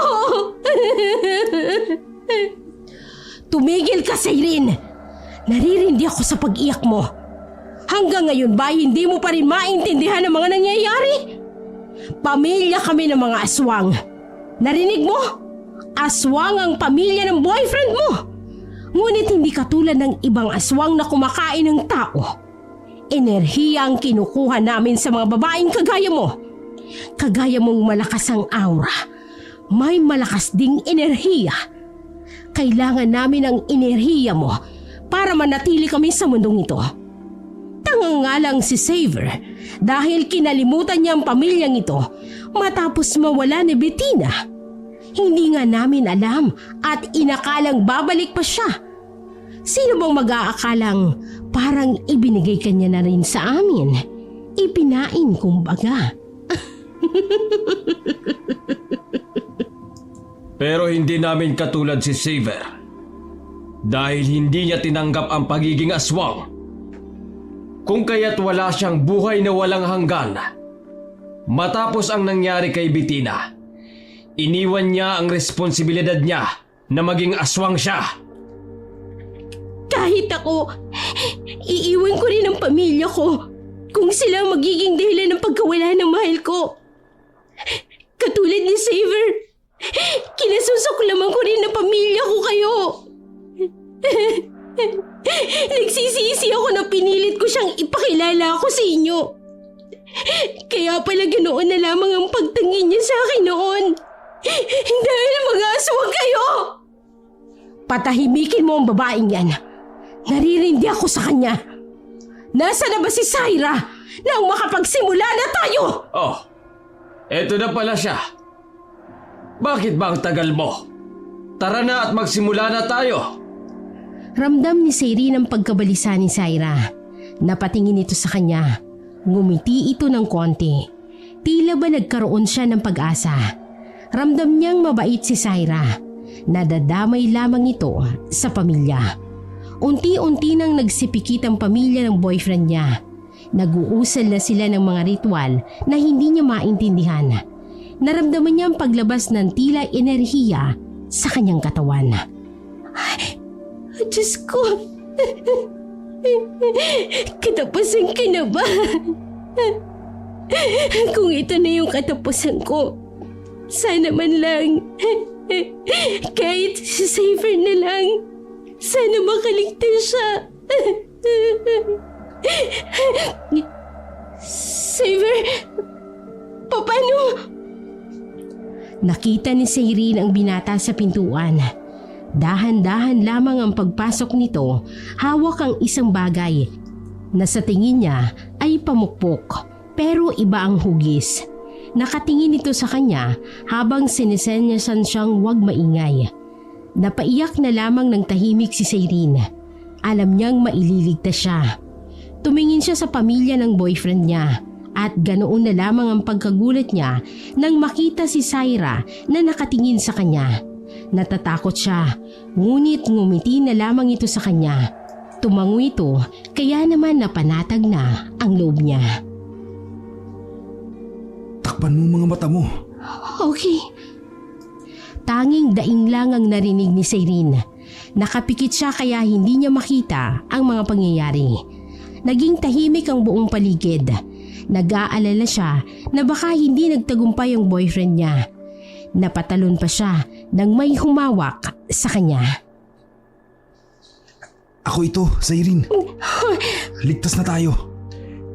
Tumigil ka, Sayrine. Naririndi ako sa pag-iyak mo. Hanggang ngayon ba hindi mo pa rin maintindihan ang mga nangyayari? Pamilya kami ng mga aswang. Narinig mo? Aswang ang pamilya ng boyfriend mo. Ngunit hindi katulad ng ibang aswang na kumakain ng tao. Enerhiya ang kinukuha namin sa mga babaeng kagaya mo. Kagaya mong malakas ang aura, may malakas ding enerhiya. Kailangan namin ang enerhiya mo para manatili kami sa mundong ito. Tanga nga lang si Xavier dahil kinalimutan niya ang pamilyang ito matapos mawala ni Bettina. Hindi nga namin alam at inakalang babalik pa siya. Sino bang mag-aakalang parang ibinigay ka niya na rin sa amin? Ipinain kumbaga. Pero hindi namin katulad si Xavier. Dahil hindi niya tinanggap ang pagiging aswang. Kung kaya't wala siyang buhay na walang hanggan. Matapos ang nangyari kay Bettina, iniwan niya ang responsibilidad niya na maging aswang siya. Kahit ako, iiwan ko rin ang pamilya ko kung sila ang magiging dahilan ng pagkawala ng mahal ko. Katulad ni Xavier, kinasusuklaman ko rin ng pamilya ko kayo. Nagsisisi ako na pinilit ko siyang ipakilala ako sa inyo. Kaya pala ganoon na lamang ang pagtingin niya sa akin noon. Dahil mga aswang kayo! Patahimikin mo ang babaeng yan. Naririndi ako sa kanya. Nasa na ba si Syra nang makapagsimula na tayo? Oh, eto na pala siya. Bakit ba ang tagal mo? Tara na at magsimula na tayo. Ramdam ni Sayri ang pagkabalisa ni Syra. Napatingin ito sa kanya. Ngumiti ito ng konti. Tila ba nagkaroon siya ng pag-asa. Ramdam niyang mabait si Syra. Nadadamay lamang ito sa pamilya. Unti-unti nang nagsipikit ang pamilya ng boyfriend niya. Nag-uusal na sila ng mga ritual na hindi niya maintindihan. Naramdaman niya ang paglabas ng tila enerhiya sa kanyang katawan. Diyos ko! Katapusan ka na ba? Kung ito na yung katapusan ko, sana man lang, kahit si Xavier na lang, sana makaligtas siya. Xavier, paano? Nakita ni Sayrin ang binata sa pintuan. Dahan-dahan lamang ang pagpasok nito, hawak ang isang bagay na sa tingin niya ay pamukpok pero iba ang hugis. Nakatingin ito sa kanya habang sinisenyasan siyang huwag maingay. Napaiyak na lamang ng tahimik si Sayrin. Alam niyang maililigtas siya. Tumingin siya sa pamilya ng boyfriend niya at ganoon na lamang ang pagkagulat niya nang makita si Syra na nakatingin sa kanya. Natatakot siya, ngunit ngumiti na lamang ito sa kanya. Tumango ito, kaya naman napanatag na ang loob niya. Takpan mo mga mata mo. Okay. Tanging daing lang ang narinig ni Sayrin. Nakapikit siya kaya hindi niya makita ang mga pangyayari. Naging tahimik ang buong paligid. Nag-aalala siya na baka hindi nagtagumpay ang boyfriend niya. Napatalon pa siya nang may humawak sa kanya. Ako ito, Sayrin. Ligtas na tayo.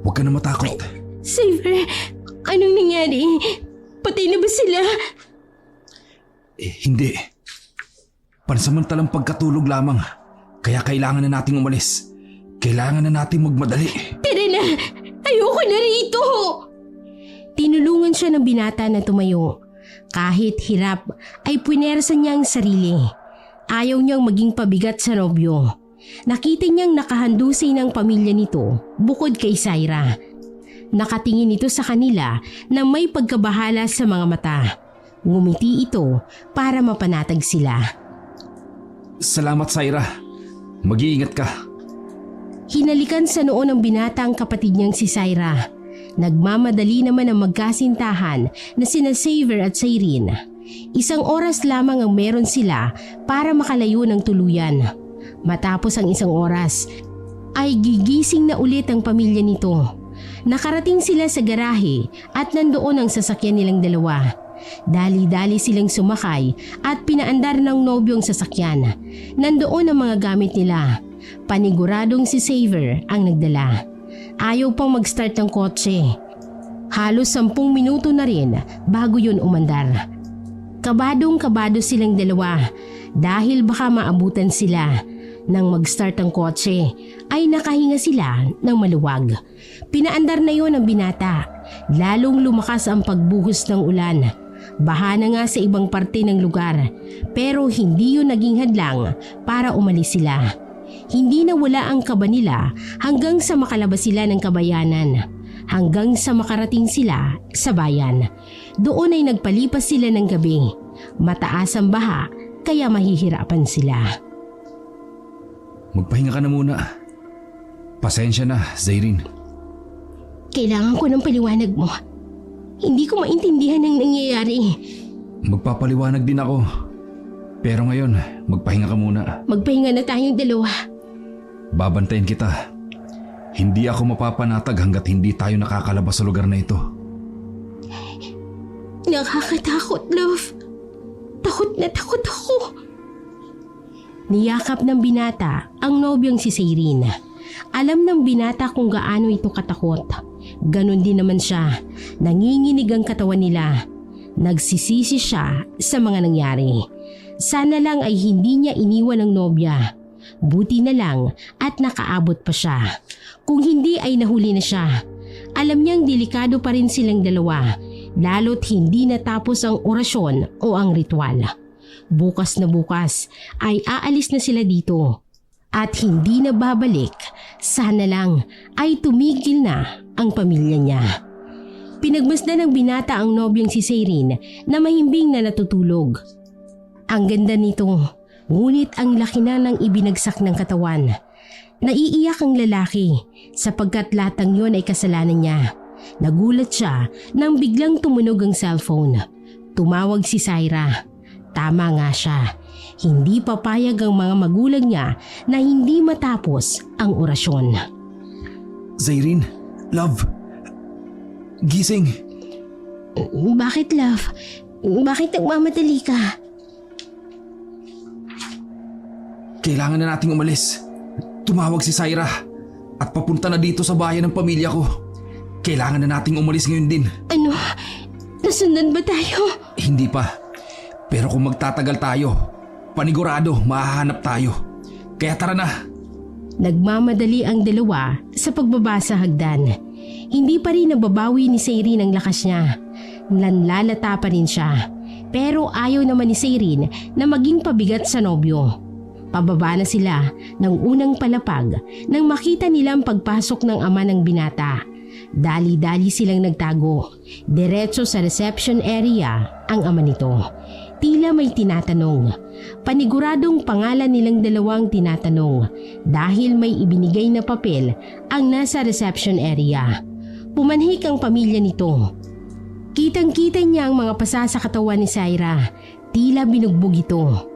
Huwag ka na matakot. Xavier, anong nangyari? Patay na ba sila? Hindi. Pansamantalang pagkatulog lamang. Kaya kailangan na nating umalis. Kailangan na nating magmadali. Tara na! Ayoko na rito! Tinulungan siya ng binata na tumayo. Kahit hirap ay punersa niya ang sarili. Ayaw niyang maging pabigat sa nobyo. Nakita niyang nakahandusay ng pamilya nito bukod kay Syra. Nakatingin ito sa kanila na may pagkabahala sa mga mata. Ngumiti ito para mapanatag sila. Salamat, Syra. Mag-iingat ka. Hinalikan sa noo ng binata ang kapatid niyang si Syra. Nagmamadali naman ang magkasintahan na sina Xavier at Sayrin. 1 oras lamang ang meron sila para makalayo ng tuluyan. Matapos ang 1 oras, ay gigising na ulit ang pamilya nito. Nakarating sila sa garahe at nandoon ang sasakyan nilang dalawa. Dali-dali silang sumakay at pinaandar ng nobyo ang sasakyan. Nandoon ang mga gamit nila. Paniguradong si Xavier ang nagdala. Ayaw pang mag-start ng kotse. Halos 10 minuto na rin bago yun umandar. Kabadong-kabado silang dalawa dahil baka maabutan sila. Nang mag-start ang kotse ay nakahinga sila ng maluwag. Pinaandar na yon ang binata. Lalong lumakas ang pagbuhos ng ulan. Baha na nga sa ibang parte ng lugar pero hindi yun naging hadlang para umalis sila. Hindi na wala ang kaba nila hanggang sa makalabas sila ng kabayanan. Hanggang sa makarating sila sa bayan. Doon ay nagpalipas sila ng gabi. Mataas ang baha kaya mahihirapan sila. Magpahinga ka na muna. Pasensya na, Zairin. Kailangan ko ng paliwanag mo. Hindi ko maintindihan ang nangyayari. Magpapaliwanag din ako. Pero ngayon, magpahinga ka muna. Magpahinga na tayong dalawa. Babantayan kita. Hindi ako mapapanatag hanggat hindi tayo nakakalabas sa lugar na ito. Nakakatakot, love. Takot na takot ako. Niyakap ng binata ang nobyong si Zairin. Alam ng binata kung gaano ito katakot. Ganon din naman siya. Nanginginig ang katawan nila. Nagsisisi siya sa mga nangyari. Sana lang ay hindi niya iniwan ang nobya. Buti na lang at nakaabot pa siya. Kung hindi ay nahuli na siya. Alam niyang delikado pa rin silang dalawa, lalo't hindi natapos ang orasyon o ang ritual. Bukas na bukas ay aalis na sila dito at hindi na babalik. Sana lang ay tumigil na ang pamilya niya. Pinagmasdan ng binata ang nobyong si Zairin na mahimbing na natutulog. Ang ganda nito, ngunit ang laki na ng ibinagsak ng katawan. Naiiyak ang lalaki sapagkat lahat ng yon ay kasalanan niya. Nagulat siya nang biglang tumunog ang cellphone. Tumawag si Syra. Tama nga siya. Hindi papayag ang mga magulang niya na hindi matapos ang orasyon. Zairin, love. Gising. Bakit, love? Bakit nagmamadali ka? Kailangan na nating umalis. Tumawag si Syra at papunta na dito sa bayan ng pamilya ko. Kailangan na nating umalis ngayon din. Ano? Nasundan ba tayo? Hindi pa. Pero kung magtatagal tayo, panigurado mahahanap tayo. Kaya tara na. Nagmamadali ang dalawa sa pagbaba sa hagdan. Hindi pa rin nababawi ni Zairin ang lakas niya. Nanlalata pa rin siya. Pero ayaw naman ni Zairin na maging pabigat sa nobyo. Pababa na sila ng unang palapag nang makita nilang pagpasok ng ama ng binata. Dali-dali silang nagtago. Diretso sa reception area ang ama nito. Tila may tinatanong. Paniguradong pangalan nilang dalawang tinatanong dahil may ibinigay na papel ang nasa reception area. Pumanhik ang pamilya nito. Kitang-kita niya ang mga pasa sa katawan ni Syra. Tila binugbog ito.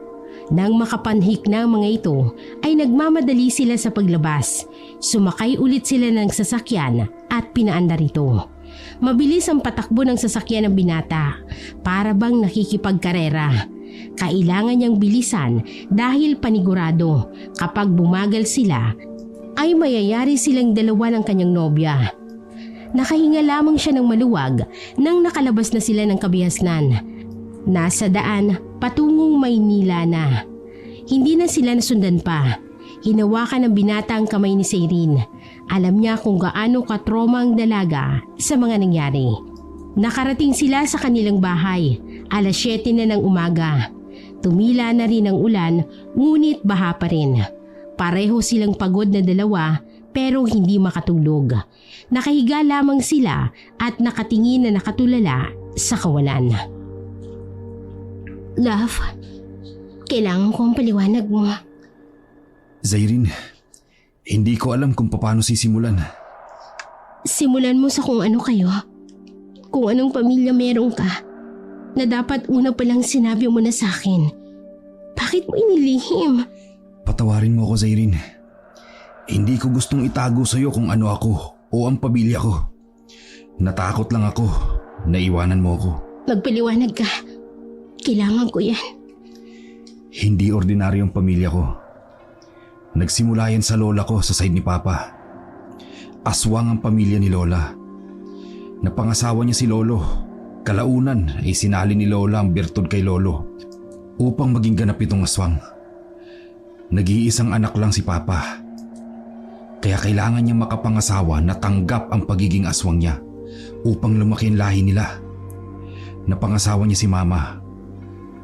Nang makapanhik na ang mga ito ay nagmamadali sila sa paglabas. Sumakay ulit sila ng sasakyan at pinaandar ito. Mabilis ang patakbo ng sasakyan ng binata, para bang nakikipagkarera. Kailangan niyang bilisan dahil panigurado kapag bumagal sila ay mayayari silang dalawa ng kanyang nobya. Nakahinga lamang siya ng maluwag nang nakalabas na sila ng kabihasnan. Nasa daan patungong Maynila na. Hindi na sila nasundan pa. Hinawakan ng binata ang kamay ni Zairin. Alam niya kung gaano katroma ang dalaga sa mga nangyari. Nakarating sila sa kanilang bahay. 7:00 na ng umaga. Tumila na rin ang ulan, ngunit baha pa rin. Pareho silang pagod na dalawa pero hindi makatulog. Nakahiga lamang sila at nakatingin na nakatulala sa kawalan. Love, kailangan ko ang paliwanag mo. Zairin, hindi ko alam kung paano sisimulan. Simulan mo sa kung ano kayo. Kung anong pamilya meron ka, na dapat una palang sinabi mo na sa akin. Bakit mo inilihim? Patawarin mo ako, Zairin. Hindi ko gustong itago sa'yo kung ano ako o ang pamilya ko. Natakot lang ako na iwanan mo ako. Magpaliwanag ka. Kailangan ko yan. Hindi ordinaryong pamilya ko. Nagsimula yan sa lola ko sa side ni Papa. Aswang ang pamilya ni Lola. Napangasawa niya si Lolo. Kalaunan ay sinali ni Lola ang birtud kay Lolo upang maging ganap itong aswang. Nag-iisang anak lang si Papa. Kaya kailangan niya makapangasawa na tanggap ang pagiging aswang niya upang lumaki ang lahi nila. Napangasawa niya si Mama.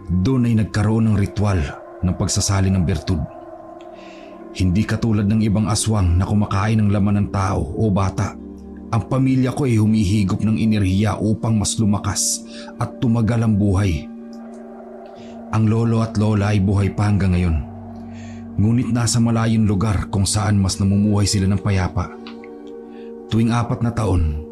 Doon ay nagkaroon ng ritual ng pagsasali ng birtud. Hindi katulad ng ibang aswang na kumakain ng laman ng tao o bata. Ang pamilya ko ay humihigop ng enerhiya upang mas lumakas at tumagal ang buhay. Ang lolo at lola ay buhay pa hanggang ngayon. Ngunit nasa malayong lugar kung saan mas namumuhay sila ng payapa. Tuwing 4 na taon,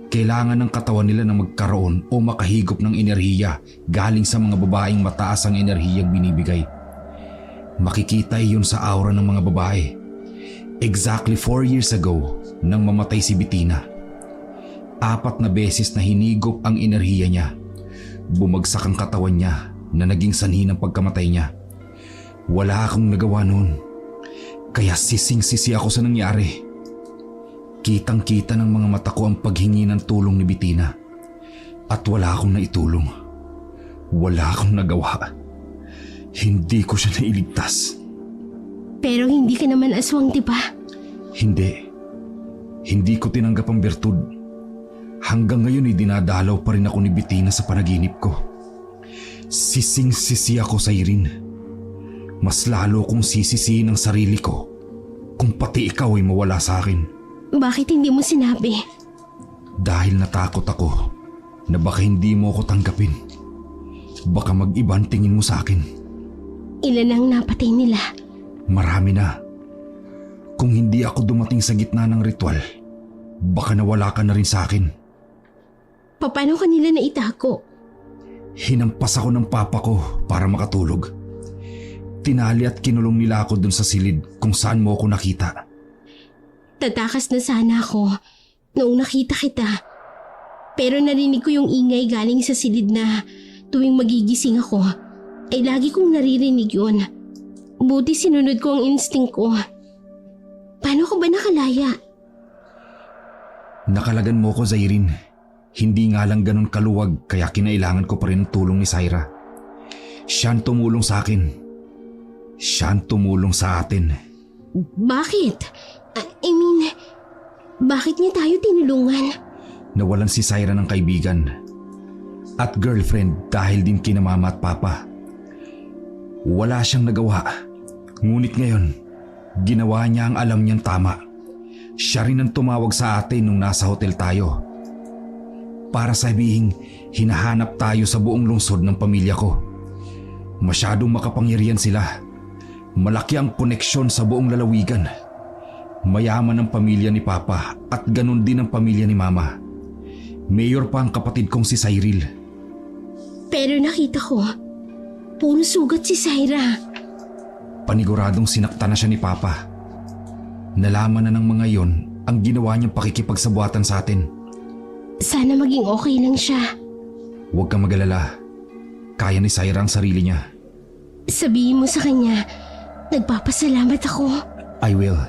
kailangan ng katawan nila na magkaroon o makahigop ng enerhiya galing sa mga babaeng mataas ang enerhiyang binibigay. Makikita iyon sa aura ng mga babae. Exactly 4 years ago nang mamatay si Bettina. 4 na beses na hinigop ang enerhiya niya. Bumagsak ang katawan niya na naging sanhi ng pagkamatay niya. Wala akong nagawa noon. Kaya sising-sisi ako sa nangyari. Kitang-kita ng mga mata ko ang paghingi ng tulong ni Bettina. At wala akong naitulong. Wala akong nagawa. Hindi ko siya nailigtas. Pero hindi ka naman aswang, di ba? Hindi. Hindi ko tinanggap ang birtud. Hanggang ngayon ay dinadalaw pa rin ako ni Bettina sa panaginip ko. Sising-sisi ako sa Irene. Mas lalo kong sisisihin ang sarili ko kung pati ikaw ay mawala sa akin. Bakit hindi mo sinabi? Dahil natakot ako na baka hindi mo ako tanggapin. Baka mag-iba ang tingin mo sa akin. Ilan ang napatay nila? Marami na. Kung hindi ako dumating sa gitna ng ritual, baka nawala ka na rin sa akin. Paano ka nila naitago? Hinampas ako ng papa ko para makatulog. Tinali at kinulong nila ako dun sa silid kung saan mo ako nakita. Tatakas na sana ako noong nakita kita. Pero narinig ko yung ingay galing sa silid na tuwing magigising ako, ay lagi kong naririnig yun. Buti sinunod ko ang instinct ko. Paano ko ba nakalaya? Nakalagan mo ko, Zairine. Hindi nga lang ganun kaluwag kaya kinailangan ko pa rin ang tulong ni Zaira. Siya ang tumulong sa akin. Siya ang tumulong sa atin. Bakit? Bakit niya tayo tinulungan? Nawalan si Zaira ng kaibigan at girlfriend dahil din kina mama at papa. Wala siyang nagawa. Ngunit ngayon, ginawa niya ang alam niyang tama. Siya rin ang tumawag sa atin nung nasa hotel tayo. Para sabihing hinahanap tayo sa buong lungsod ng pamilya ko. Masyadong makapangyarihan sila. Malaki ang koneksyon sa buong lalawigan. Mayaman ang pamilya ni Papa at ganun din ang pamilya ni Mama. Mayor pa ang kapatid kong si Cyril. Pero nakita ko, puro sugat si Zaira. Paniguradong sinaktan na siya ni Papa. Nalaman na ng mga yon ang ginawa niyang pakikipagsabuatan sa atin. Sana maging okay lang siya. Huwag kang mag-alala. Kaya ni Zaira ang sarili niya. Sabihin mo sa kanya, nagpapasalamat ako. I will.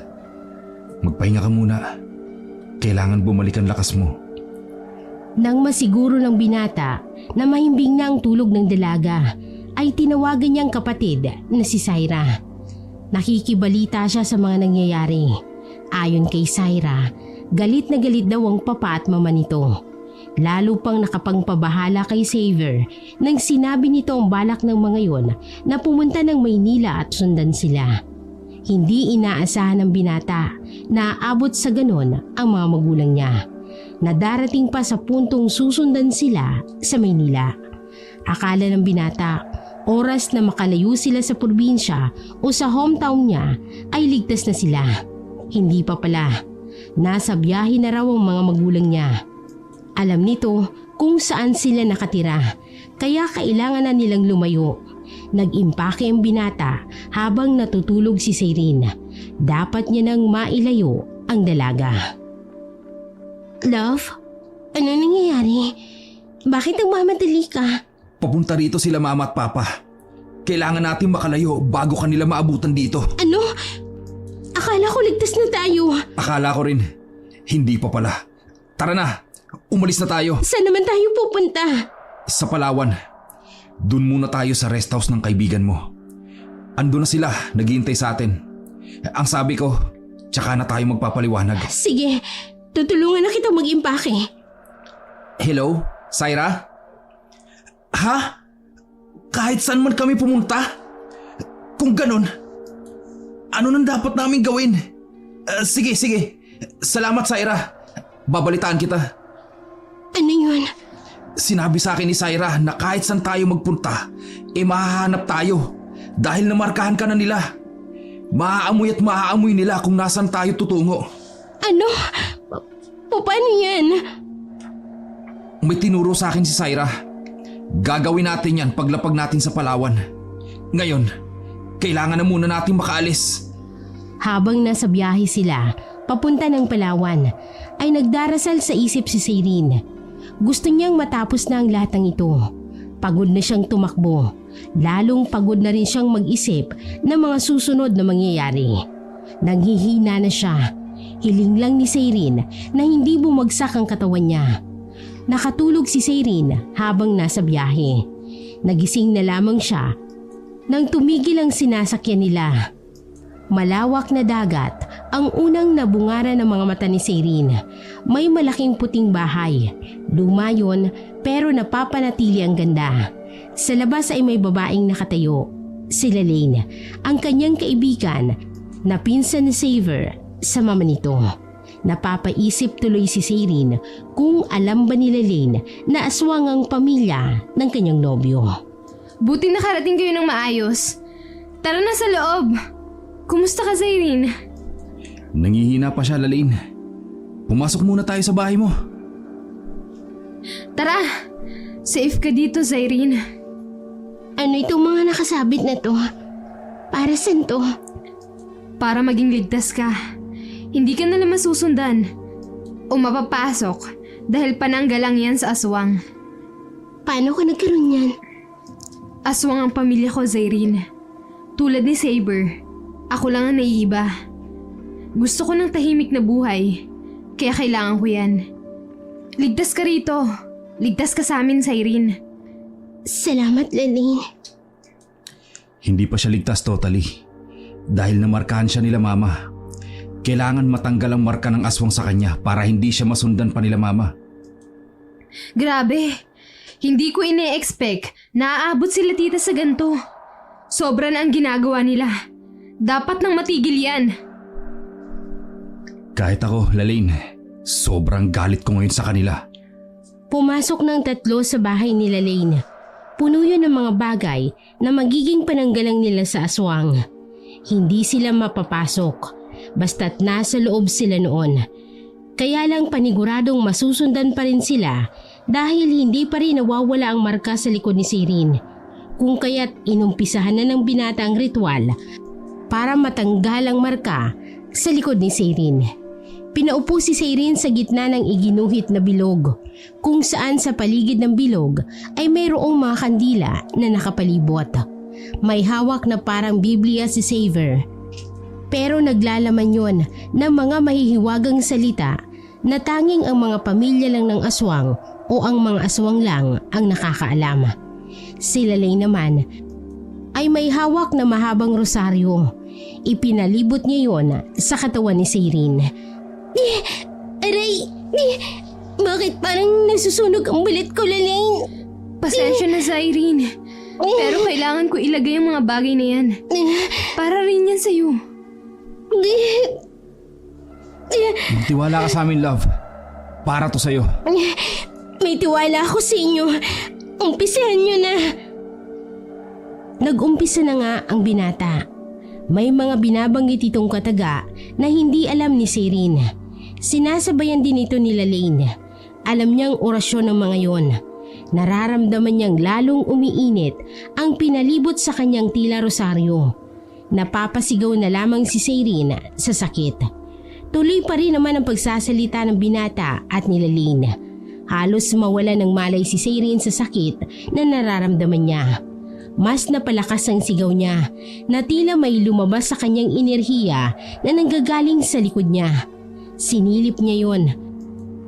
Magpahinga ka muna. Kailangan bumalik ang lakas mo. Nang masiguro ng binata na mahimbing na ang tulog ng dalaga, ay tinawagan niyang kapatid na si Zaira. Nakikibalita siya sa mga nangyayari. Ayon kay Zaira, galit na galit daw ang papa at mama nito. Lalo pang nakapangpabahala kay Xavier nang sinabi nito ang balak ng mga yon na pumunta ng Maynila at sundan sila. Hindi inaasahan ng binata na aabot sa ganon ang mga magulang niya, na darating pa sa puntong susundan sila sa Maynila. Akala ng binata, oras na makalayo sila sa probinsya o sa hometown niya ay ligtas na sila. Hindi pa pala. Nasa biyahe na raw ang mga magulang niya. Alam nito kung saan sila nakatira, kaya kailangan na nilang lumayo. Nag-impake ang binata habang natutulog si Zairine. dapat niya nang mailayo ang dalaga. Love, ano nangyayari? Bakit nagmamadali ka? Papunta rito sila mama at papa. Kailangan natin makalayo bago kanila maabutan dito. Ano? Akala ko ligtas na tayo. Akala ko rin. Hindi pa pala. Tara na, umalis na tayo. Saan naman tayo pupunta? Sa Palawan. Doon muna tayo sa rest house ng kaibigan mo. Andun na sila, naghihintay sa atin. Ang sabi ko, tsaka na tayo magpapaliwanag. Sige, tutulungan na kita mag-impake. Hello, Syra? Ha? Kahit saan man kami pumunta? Kung ganon, ano nang dapat namin gawin? Sige. Salamat, Syra. Babalitaan kita. Ano yun? Sinabi sa akin ni Syra na kahit saan tayo magpunta, mahahanap tayo dahil namarkahan ka na nila. Maaamoy at maaamoy nila kung nasaan tayo tutungo. Ano? Paano yan? May tinuro sa akin si Syra. Gagawin natin yan paglapag natin sa Palawan. Ngayon, kailangan na muna natin makaalis. Habang nasa biyahe sila, papunta ng Palawan, ay nagdarasal sa isip si Cyrene. Gusto niyang matapos na ang lahat ng ito. Pagod na siyang tumakbo. Lalong pagod na rin siyang mag-isip ng mga susunod na mangyayari. Nanghihina na siya. Hiling lang ni Cyrene na hindi bumagsak ang katawan niya. Nakatulog si Cyrene habang nasa biyahe. Nagising na lamang siya nang tumigil ang sinasakyan nila. Malawak na dagat ang unang nabungaran ng mga mata ni Cyrene. May malaking puting bahay. Luma yun pero napapanatili ang ganda. Sa labas ay may babaeng nakatayo. Si Lalaine, ang kanyang kaibigan na pinsan ni Xavier sa mama nito. Napapaisip tuloy si Cyrene kung alam ba ni Lalaine na aswang ang pamilya ng kanyang nobyo. Buti nakarating kayo ng maayos. Tara na sa loob. Kumusta ka, Cyrene? Nangihina pa siya, Lalaine. Pumasok muna tayo sa bahay mo. Tara! Safe ka dito, Cyrene. Ano itong mga nakasabit na to? Para saan to? Para maging ligtas ka. Hindi ka nalang masusundan o mapapasok dahil pananggalang yan sa aswang. Paano ka nagkaroon yan? Aswang ang pamilya ko, Cyrene. Tulad ni Saber, ako lang ang naiiba. Gusto ko ng tahimik na buhay, kaya kailangan ko yan. Ligtas ka rito. Ligtas ka sa amin, Cyrene. Salamat, Lalaine. Hindi pa siya ligtas totally. Dahil namarkahan siya nila mama. Kailangan matanggal ang marka ng aswang sa kanya para hindi siya masundan pa nila mama. Grabe. Hindi ko ine-expect na aabot sila tita sa ganito. Sobra na ang ginagawa nila. Dapat nang matigil yan. Kahit ako, Lalaine, sobrang galit ko ngayon sa kanila. Pumasok ng 3 sa bahay ni Lalaine. Puno yun ng mga bagay na magiging pananggalang nila sa aswang. Hindi sila mapapasok basta't nasa loob sila noon. Kaya lang paniguradong masusundan pa rin sila dahil hindi pa rin nawawala ang marka sa likod ni Cyrene. Kung kaya't inumpisahan na ng binata ang ritual para matanggal ang marka sa likod ni Cyrene. Pinaupo si Cyrene sa gitna ng iginuhit na bilog, kung saan sa paligid ng bilog ay mayroong mga kandila na nakapalibot. May hawak na parang Biblia si Xavier, pero naglalaman yon ng mga mahihiwagang salita na tanging ang mga pamilya lang ng aswang o ang mga aswang lang ang nakakaalam. Si Lalaine naman ay may hawak na mahabang rosaryo. Ipinalibot niya yon sa katawan ni Cyrene. Aray! Bakit parang nasusunog ang balat ko, Lalaine? Pasensya na, Cyrene. Pero kailangan ko ilagay ang mga bagay na yan. Para rin yan sa'yo. Magtiwala ka sa amin, love. Para to sa'yo. May tiwala ako sa inyo. Umpisahan nyo na. Nag-umpisa na nga ang binata. May mga binabanggit itong kataga na hindi alam ni Cyrene. Sinasabayan din ito ni Lalaine. Alam niyang orasyon ng mga yon. Nararamdaman niyang lalong umiinit ang pinalibot sa kanyang tila rosaryo. Napapasigaw na lamang si Zairine sa sakit. Tuloy pa rin naman ang pagsasalita ng binata at nila Lane. Halos mawala ng malay si Zairine sa sakit na nararamdaman niya. Mas napalakas ang sigaw niya na tila may lumabas sa kanyang enerhiya na nanggagaling sa likod niya. Sinilip niya yon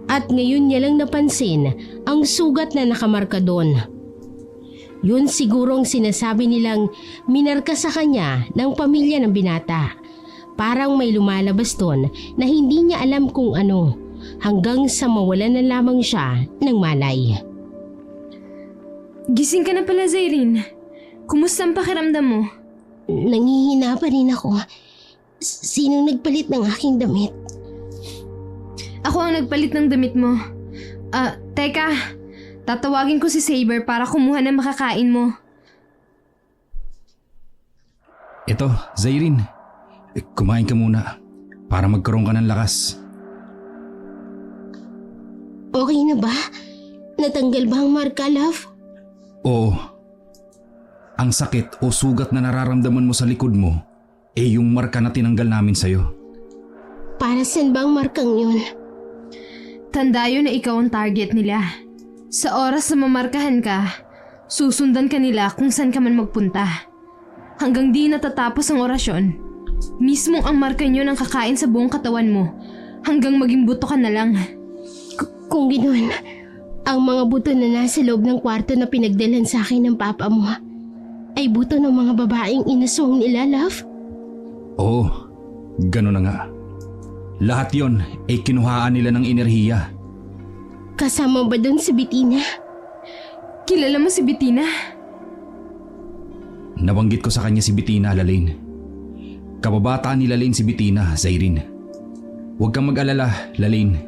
at ngayon niya lang napansin ang sugat na nakamarka doon. Yun siguro ang sinasabi nilang minarka sa kanya ng pamilya ng binata. Parang may lumalabas doon na hindi niya alam kung ano hanggang sa mawalan na lamang siya ng malay. Gising ka na pala, Zairine. Kumusta ang pakiramdam mo? Nangihina pa rin ako. Sinong nagpalit ng aking damit? Ako ang nagpalit ng damit mo. Teka. Tatawagin ko si Saber para kumuha ng makakain mo. Ito, Zairine. Kumain ka muna para magkaroon ka ng lakas. Okay na ba? Natanggal ba ang marka, love? Oo. Ang sakit o sugat na nararamdaman mo sa likod mo yung marka na tinanggal namin sa'yo. Para saan ba ang markang yun? Tanda yun na ikaw ang target nila. Sa oras na mamarkahan ka, susundan ka nila kung saan ka man magpunta. Hanggang di natatapos ang orasyon, mismong ang marka nyo ng kakain sa buong katawan mo hanggang maging buto ka na lang. Kung ganoon, ang mga buto na nasa loob ng kwarto na pinagdalan sa akin ng papa mo ay buto ng mga babaeng inaswang nila, love? Oo, gano'n na nga. Lahat yon ay kinuhaan nila ng enerhiya. Kasama ba doon si Bettina? Kilala mo si Bettina? Nabanggit ko sa kanya si Bettina, Lalaine. Kababataan ni Lalaine si Bettina, Zairine. Huwag kang mag-alala, Lalaine.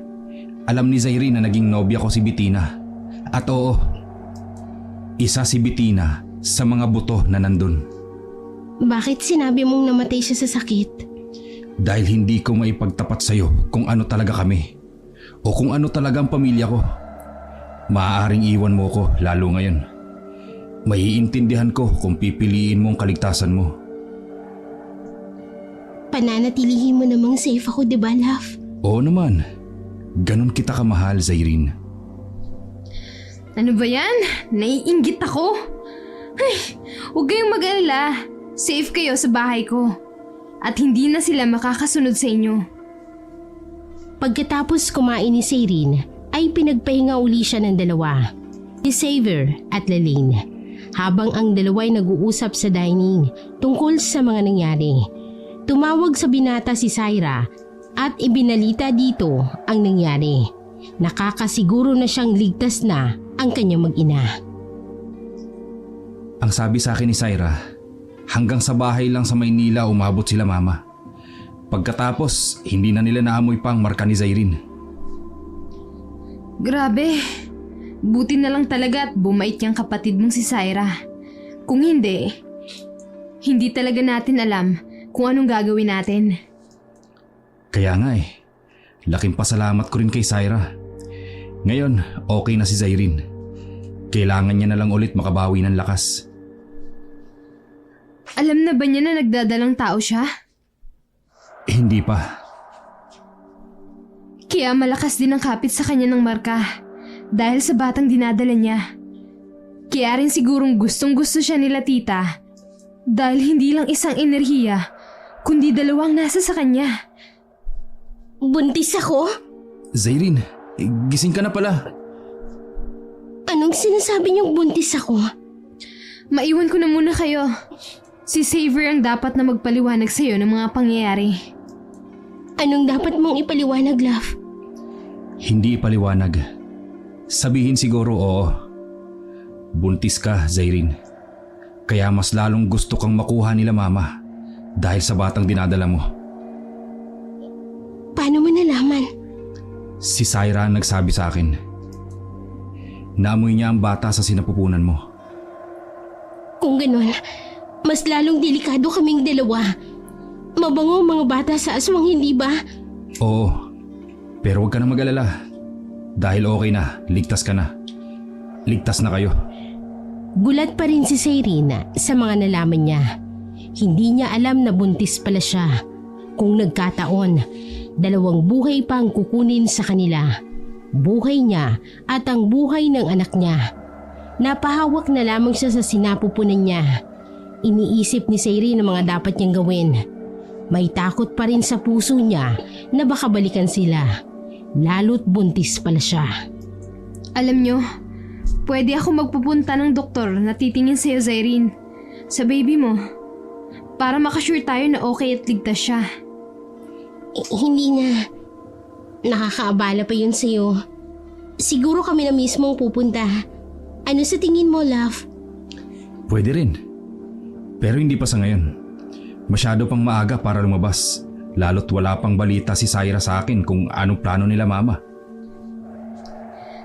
Alam ni Zairine na naging nobya ko si Bettina. At oo, isa si Bettina sa mga buto na nandun. Bakit sinabi mong namatay siya sa sakit? Dahil hindi ko maipagtapat sa'yo kung ano talaga kami. O kung ano talaga ang pamilya ko. Maaaring iwan mo ko lalo ngayon. Maiintindihan ko kung pipiliin mo ang kaligtasan mo. Pananatilihin mo namang safe ako, di ba, love? Oo naman. Ganon kita kamahal, Zairine. Ano ba yan? Naiinggit ako. Ay, huwag kayong mag-alala. Safe kayo sa bahay ko. At hindi na sila makakasunod sa inyo. Pagkatapos kumain ni Zairine, ay pinagpahinga uli siya ng dalawa, ni Saver at Lalaine, habang ang dalawa ay nag-uusap sa dining tungkol sa mga nangyari. Tumawag sa binata si Zaira at ibinalita dito ang nangyari. Nakakasiguro na siyang ligtas na ang kanyang mag-ina. Ang sabi sa akin ni Zaira, hanggang sa bahay lang sa Maynila umabot sila, mama. Pagkatapos, hindi na nila naamoy pa ang marka ni Zairine. Grabe. Buti na lang talaga at bumait yung kapatid mong si Zaira. Kung hindi talaga natin alam kung anong gagawin natin. Kaya nga laking pasalamat ko rin kay Zaira. Ngayon, okay na si Zairine. Kailangan niya na lang ulit makabawi ng lakas. Alam na ba niya na nagdadalang tao siya? Hindi pa. Kaya malakas din ang kapit sa kanya ng marka dahil sa batang dinadala niya. Kaya rin sigurong gustong-gusto siya nila tita dahil hindi lang isang enerhiya kundi dalawang nasa sa kanya. Buntis ako? Zairine, gising ka na pala. Anong sinasabi niyong buntis ako? Maiwan ko na muna kayo. Si Saver ang dapat na magpaliwanag sa'yo ng mga pangyayari. Anong dapat mong ipaliwanag, love? Hindi ipaliwanag. Sabihin siguro oo. Buntis ka, Zairine. Kaya mas lalong gusto kang makuha nila mama dahil sa batang dinadala mo. Paano mo nalaman? Si Zaira ang nagsabi sa akin. Naamoy niya ang bata sa sinapupunan mo. Kung ganun, mas lalong delikado kaming dalawa. Mabango ang mga bata sa aswang, hindi ba? Oo, pero huwag ka na mag-alala. Dahil okay na, ligtas ka na. Ligtas na kayo. Gulat pa rin si Zairine sa mga nalaman niya. Hindi niya alam na buntis pala siya. Kung nagkataon, 2 buhay pa ang kukunin sa kanila. Buhay niya at ang buhay ng anak niya. Napahawak na lamang siya sa sinapupunan niya. Iniisip ni Sairi na mga dapat niyang gawin. May takot pa rin sa puso niya na baka balikan sila. Lalo't buntis pala siya. Alam nyo, pwede ako magpupunta ng doktor na titingin sa'yo, Zyrene, sa baby mo, para makasure tayo na okay at ligtas siya. Hindi na. Nakakaabala pa yun sa'yo. Siguro kami na mismo ang pupunta. Ano sa tingin mo, love? Pwede rin. Pero hindi pa sa ngayon. Masyado pang maaga para lumabas. Lalo't wala pang balita si Syra sa akin kung anong plano nila mama.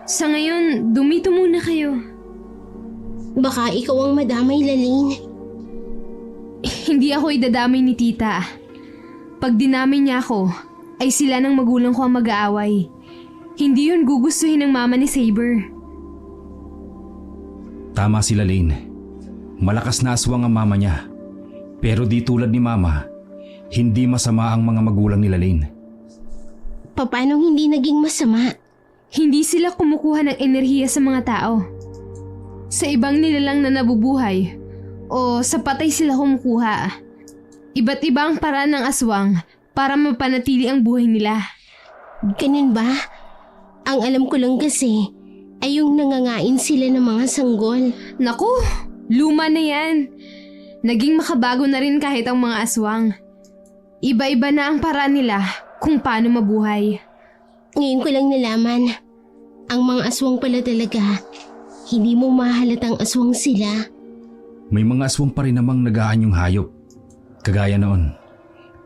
Sa ngayon, dumito muna kayo. Baka ikaw ang madamay, Lalaine. Hindi ako idadamay ni tita. Pag dinamay niya ako, ay sila ng magulang ko ang mag-aaway. Hindi yun gugustuhin ng mama ni Saber. Tama si Lalaine. Malakas na aswang ang mama niya. Pero di tulad ni mama, hindi masama ang mga magulang ni Lalaine. Paano hindi naging masama? Hindi sila kumukuha ng enerhiya sa mga tao. Sa ibang nilalang na nabubuhay o sa patay sila kumukuha. Iba't iba ang paraan ng aswang para mapanatili ang buhay nila. Ganun ba? Ang alam ko lang kasi ay yung nangangain sila ng mga sanggol. Naku, luma na yan. Naging makabago na rin kahit ang mga aswang. Iba-iba na ang paraan nila kung paano mabuhay. Ngayon ko lang nalaman, ang mga aswang pala talaga. Hindi mo mahalatang aswang sila. May mga aswang pa rin namang nag-aanyong hayop. Kagaya noon.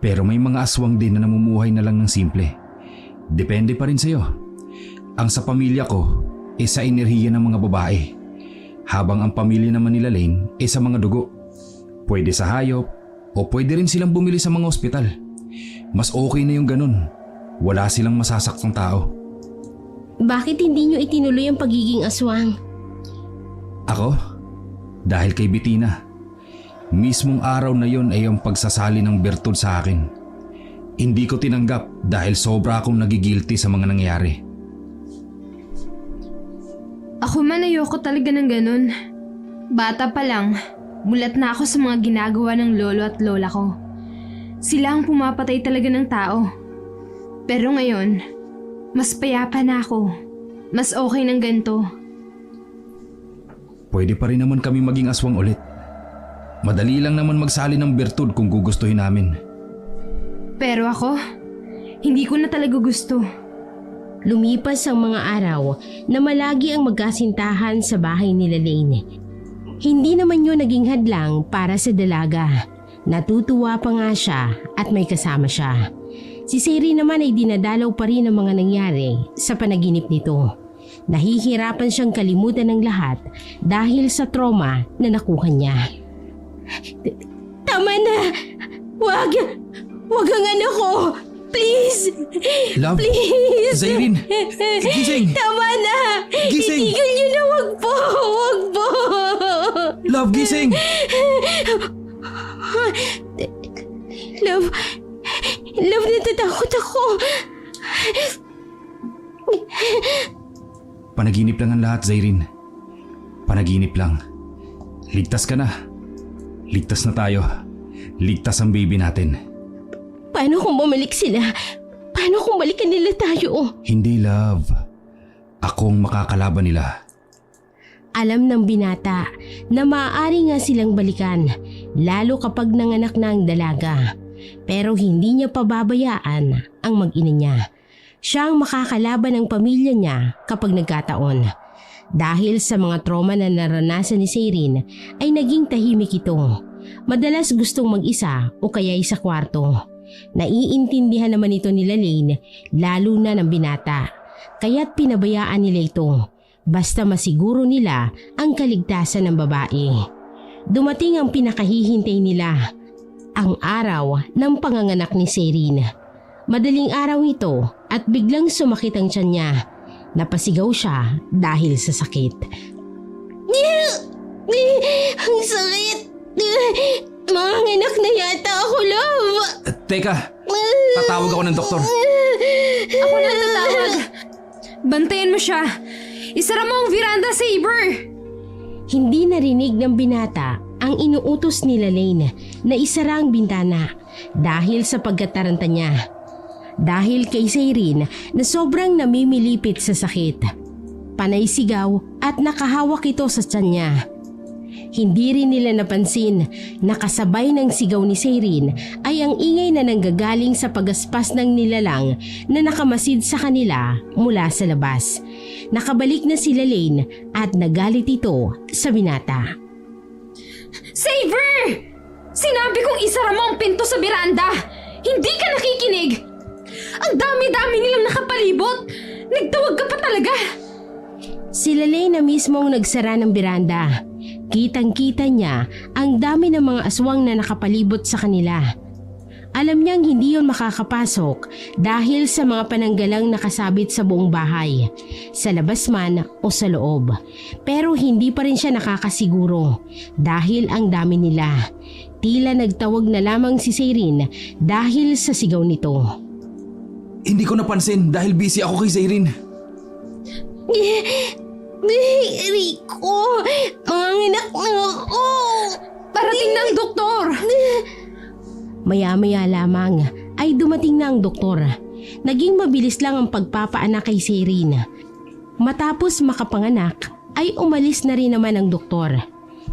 Pero may mga aswang din na namumuhay na lang ng simple. Depende pa rin sa'yo. Ang sa pamilya ko ay sa enerhiya ng mga babae. Habang ang pamilya naman nila Lane ay sa mga dugo. Pwede sa hayop o pwede rin silang bumili sa mga ospital. Mas okay na yung ganun. Wala silang masasaktang tao. Bakit hindi nyo itinuloy ang pagiging aswang? Ako? Dahil kay Bettina. Mismong araw na yon ay ang pagsasali ng bertud sa akin. Hindi ko tinanggap dahil sobra akong nagigilty sa mga nangyayari. Ako man ayoko talaga ng ganun. Bata pa lang, mulat na ako sa mga ginagawa ng lolo at lola ko. Sila ang pumapatay talaga ng tao. Pero ngayon, mas payapa na ako. Mas okay ng ganito. Pwede pa rin naman kami maging aswang ulit. Madali lang naman magsali ng bertud kung gugustuhin namin. Pero ako, hindi ko na talaga gusto. Lumipas ang mga araw na malagi ang magkasintahan sa bahay ni Lalaine. Hindi naman yun naging hadlang para sa dalaga. Natutuwa pa nga siya at may kasama siya. Si Sairi naman ay dinadalaw pa rin ang mga nangyari sa panaginip nito. Nahihirapan siyang kalimutan ng lahat dahil sa trauma na nakuha niya. Tama na! Wag ang anak ko! Please! Love! Please! Zyrene! Gising! Tama na! Gising! Itigil niyo na! Wag po! Wag po! Love, gising! Love, natatakot ako. Panaginip lang ang lahat, Zyrene. Panaginip lang. Ligtas ka na. Ligtas na tayo. Ligtas ang baby natin. Paano kung bumalik sila? Paano kung balikan nila tayo? Hindi, love. Akong makakalaban nila. Alam ng binata na maaari nga silang balikan, lalo kapag nanganak na ang dalaga. Pero hindi niya pababayaan ang mag-ina niya. Siya ang makakalaban ng pamilya niya kapag nagkataon. Dahil sa mga trauma na naranasan ni Zyrene ay naging tahimik ito. Madalas gustong mag-isa o kaya sa kwarto. Naiintindihan naman ito ni Lalaine, lalo na ng binata. Kaya't pinabayaan nila ito. Basta masiguro nila ang kaligtasan ng babae. Dumating ang pinakahihintay nila, ang araw ng panganganak ni Zyrene. Madaling araw ito at biglang sumakit ang tiyan niya. Napasigaw siya dahil sa sakit. Ang sakit! Manganak na yata ako, love. Teka, tatawag ako ng doktor. Ako na tatawag. Bantayan mo siya. Isara mo ang veranda, Saber. Hindi narinig ng binata ang inuutos ni Lane na isara ang bintana dahil sa pagkataranta niya. Dahil kay Zyrene na sobrang namimilipit sa sakit. Panay sigaw at nakahawak ito sa tiyan niya. Hindi rin nila napansin na kasabay ng sigaw ni Zyrene ay ang ingay na nanggagaling sa pagaspas ng nilalang na nakamasid sa kanila mula sa labas. Nakabalik na sila Lane at nagalit ito sa binata. Saber! Sinabi kong isara mo ang pinto sa beranda. Hindi ka nakikinig. Ang dami-dami nilang nakapalibot. Nagtawag ka pa talaga. Sila Lane na mismong nagsara ng beranda. Kitang-kita niya ang dami ng mga aswang na nakapalibot sa kanila. Alam niyang hindi yon makakapasok dahil sa mga pananggalang nakasabit sa buong bahay, sa labas man o sa loob. Pero hindi pa rin siya nakakasiguro dahil ang dami nila. Tila nagtawag na lamang si Zyrene dahil sa sigaw nito. Hindi ko napansin dahil busy ako kay Zyrene. Rico, manganak na ako. Parating na ang doktor. Maya-maya lamang ay dumating na ang doktor. Naging mabilis lang ang pagpapaanak kay Zyrene. Matapos makapanganak ay umalis na rin naman ang doktor.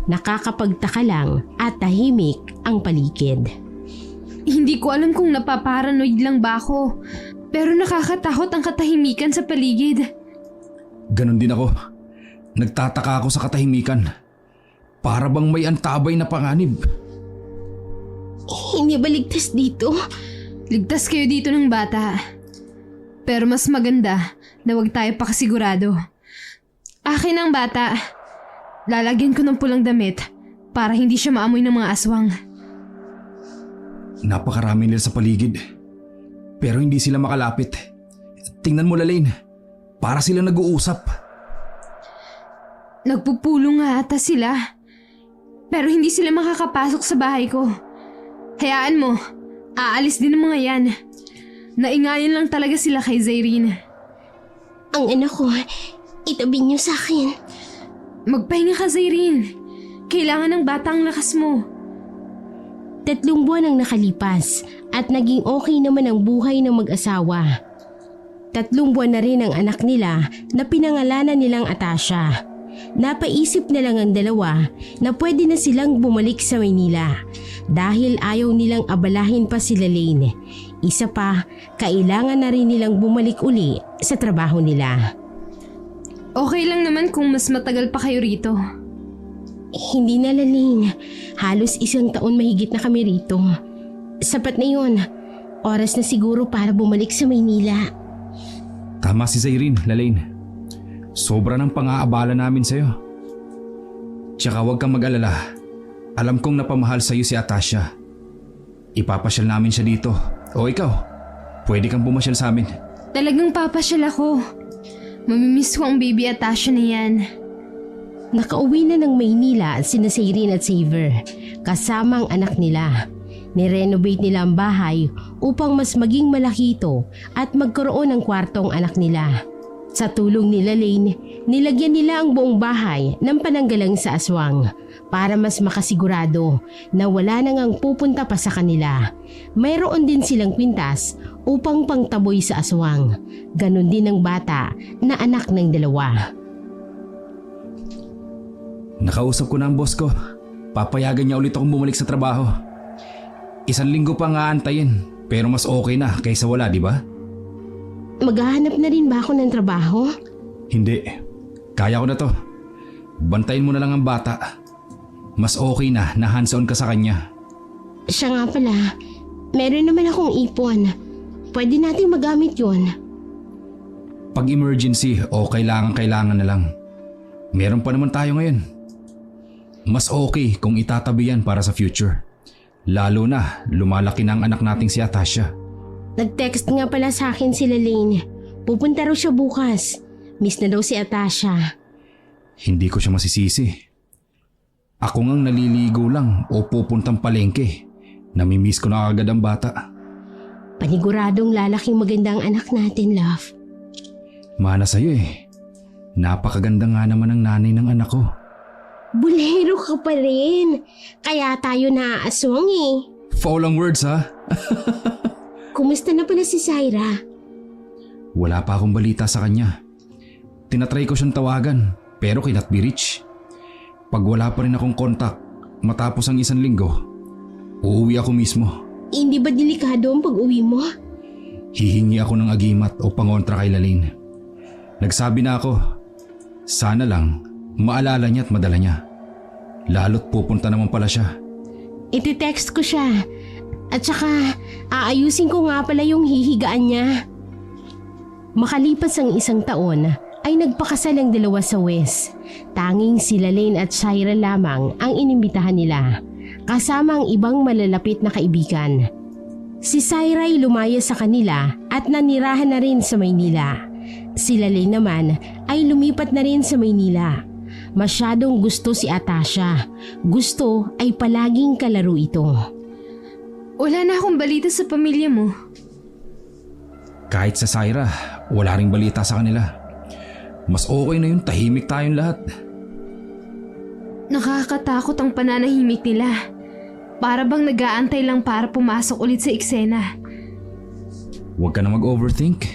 Nakakapagtaka lang at tahimik ang paligid. Hindi ko alam kung napaparanoid lang ba ako. Pero nakakatakot ang katahimikan sa paligid. Ganon din ako. Nagtataka ako sa katahimikan. Para bang may antabay na panganib. Hindi ba ligtas dito? Ligtas kayo dito ng bata. Pero mas maganda na wag tayo pakasigurado. Akin ang bata. Lalagyan ko ng pulang damit para hindi siya maamoy ng mga aswang. Napakarami nila sa paligid. Pero hindi sila makalapit. Tingnan mo, Lane. Para sila nag-uusap. Nagpupulong nga ata sila. Pero hindi sila makakapasok sa bahay ko. Hayaan mo, aalis din ang mga yan. Naingayan lang talaga sila kay Zyrene. Ang anak ko, itabi niyo sa akin. Magpahinga ka, Zyrene. Kailangan ng bata ang lakas mo. 3 buwan ang nakalipas at naging okay naman ang buhay ng mag-asawa. 3 buwan na rin ang anak nila na pinangalanan nilang Atasha. Napaisip na lang ang dalawa na pwede na silang bumalik sa Maynila dahil ayaw nilang abalahin pa sila Lane. Isa pa, kailangan na rin nilang bumalik uli sa trabaho nila. Okay lang naman kung mas matagal pa kayo rito. Hindi na, Lane. Halos 1 taon mahigit na kami rito. Sapat na yun. Oras na siguro para bumalik sa Maynila. Tama si Zyrene, Lane. Sobra ng pang-aabala namin sa'yo. Tsaka huwag kang mag-alala. Alam kong napamahal sa'yo si Atasha. Ipapasyal namin siya dito. O ikaw, pwede kang pumasyal sa amin. Talagang papasyal ako. Mamimiss ko ang baby Atasha na yan. Nakauwi na ng Maynila sina Zyrene at Saver kasama ang anak nila. Nirenovate nila ang bahay upang mas maging malaki ito at magkaroon ng kwarto ang anak nila. Sa tulong nila Lane, nilagyan nila ang buong bahay ng pananggalang sa aswang para mas makasigurado na wala nang ang pupunta pa sa kanila. Mayroon din silang kwintas upang pangtaboy sa aswang. Ganon din ang bata na anak ng dalawa. Nakausap ko na ang boss ko. Papayagan niya ulit akong bumalik sa trabaho. 1 linggo pa nga aantayin, pero mas okay na kaysa wala, di ba? Maghahanap na rin ba ako ng trabaho? Hindi. Kaya ko na to. Bantayin mo na lang ang bata. Mas okay na hands-on ka sa kanya. Siya nga pala, meron naman akong ipon. Pwede nating magamit yun. Pag emergency o kailangan na lang. Meron pa naman tayo ngayon. Mas okay kung itatabi yan para sa future. Lalo na lumalaki na ang anak nating si Atasha. Nag-text nga pala sa akin sila Lane. Pupunta raw siya bukas. Miss na daw si Atasha. Hindi ko siya masisisi. Ako ngang naliligo lang o pupuntang palengke. Namimiss ko na agad ang bata. Paniguradong lalaking magandang anak natin, love. Mana sa'yo eh. Napakaganda nga naman ang nanay ng anak ko. Bulero ka pa rin. Kaya tayo naaaswang eh. Foul ang words ha? Kumusta na pala si Zaira? Wala pa akong balita sa kanya. Tinatry ko siyang tawagan pero cannot be reached. Pag wala pa rin akong kontak matapos ang 1 linggo, uuwi ako mismo. Hindi ba delikado ang pag-uwi mo? Hihingi ako ng agimat o pangontra kay Lalene. Nagsabi na ako, sana lang maalala niya at madala niya. Lalo't pupunta naman pala siya. Iti-text ko siya. At saka aayusin ko nga pala yung hihigaan niya. Makalipas ang 1 taon ay nagpakasal ang dalawa sa West. Tanging si Lalene at Zaira lamang ang inimbitahan nila, kasama ang ibang malalapit na kaibigan. Si Zaira ay lumaya sa kanila at nanirahan na rin sa Maynila. Si Lalene naman ay lumipat na rin sa Maynila. Masyadong gusto si Atasha. Gusto ay palaging kalaro ito. Wala na akong balita sa pamilya mo. Kahit sa Zaira, wala ring balita sa kanila. Mas okay na yun, tahimik tayong lahat. Nakakatakot ang pananahimik nila. Para bang nag-aantay lang para pumasok ulit sa eksena. Huwag ka na mag-overthink.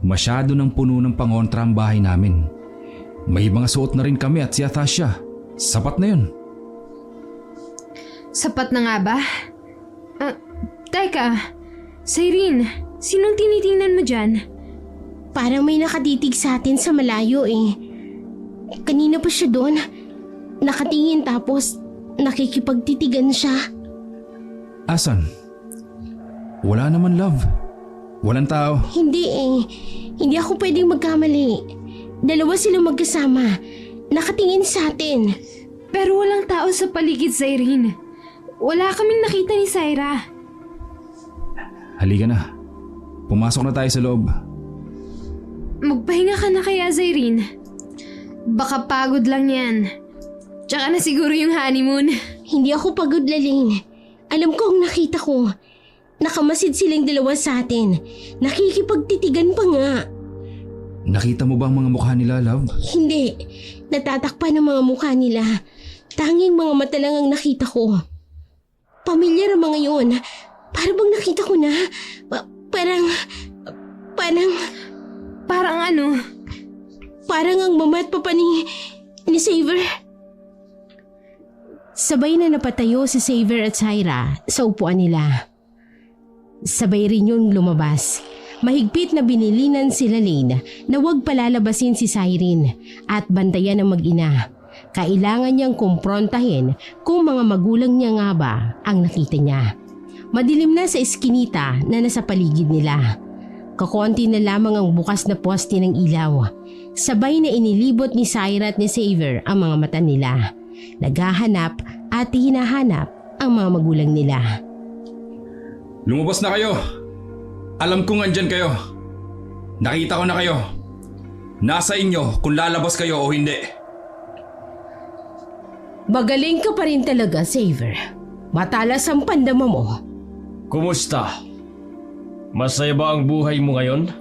Masyado nang puno ng pangontra ang bahay namin. May mga suot na rin kami at si Atasha. Sapat na yun. Sapat na nga ba? Teka, Cyrene, sinong tinitingnan mo dyan? Parang may nakatitig sa atin sa malayo eh. Kanina pa siya doon. Nakatingin tapos nakikipagtitigan siya. Asan? Wala naman, love. Walang tao. Hindi eh. Hindi ako pwedeng magkamali. Dalawa sila magkasama. Nakatingin sa atin. Pero walang tao sa paligid, Cyrene. Wala kaming nakita ni Zaira. Halika na. Pumasok na tayo sa loob. Magpahinga ka na kaya, Cyrene. Baka pagod lang yan. Tsaka na siguro yung honeymoon. Hindi ako pagod, Lalene. Alam ko ang nakita ko. Nakamasid silang dalawa sa atin. Nakikipagtitigan pa nga. Nakita mo ba ang mga mukha nila, love? Hindi. Natatakpan ang mga mukha nila. Tanging mga mata lang ang nakita ko. Pamilyar ang mga yun. Parang bang nakita ko na. Parang ano? Parang ang mama at papa ni Xavier. Sabay na napatayo si Xavier at Zaira sa upuan nila. Sabay rin yung lumabas. Mahigpit na binilinan si Lalene na huwag palalabasin si Cyrene at bantayan ang mag-ina. Kailangan niyang kumprontahin kung mga magulang niya nga ba ang nakita niya. Madilim na sa eskinita na nasa paligid nila. Kakonti na lamang ang bukas na poste ng ilaw. Sabay na inilibot ni Zaira at ni Xavier ang mga mata nila. Naghahanap at hinahanap ang mga magulang nila. Lumabas na kayo! Alam kong andyan kayo. Nakita ko na kayo. Nasa inyo kung lalabas kayo o hindi. Magaling ka pa rin talaga, Xavier. Matalas ang pandama mo. Kumusta? Masaya ba ang buhay mo ngayon?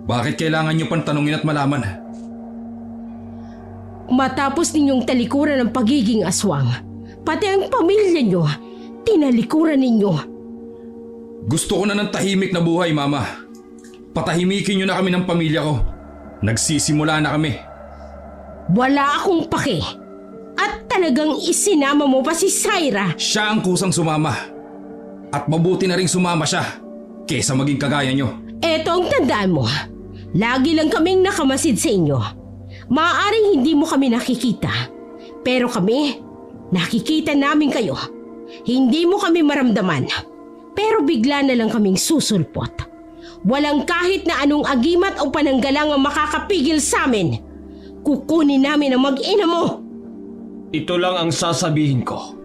Bakit kailangan nyo pang tanungin at malaman? Matapos ninyong talikuran ng pagiging aswang, pati ang pamilya nyo, tinalikuran ninyo. Gusto ko na ng tahimik na buhay, Mama. Patahimikin nyo na kami ng pamilya ko. Nagsisimula na kami. Wala akong pake. At talagang isinama mo pa si Zaira. Siya ang kusang sumama. At mabuti na ring sumama siya kesa maging kagaya nyo. Eto ang tandaan mo. Lagi lang kaming nakamasid sa inyo. Maaaring hindi mo kami nakikita. Pero kami, nakikita namin kayo. Hindi mo kami maramdaman. Pero bigla na lang kaming susulpot. Walang kahit na anong agimat o pananggalang ang makakapigil sa amin. Kukunin namin ang mag-ina mo. Ito lang ang sasabihin ko.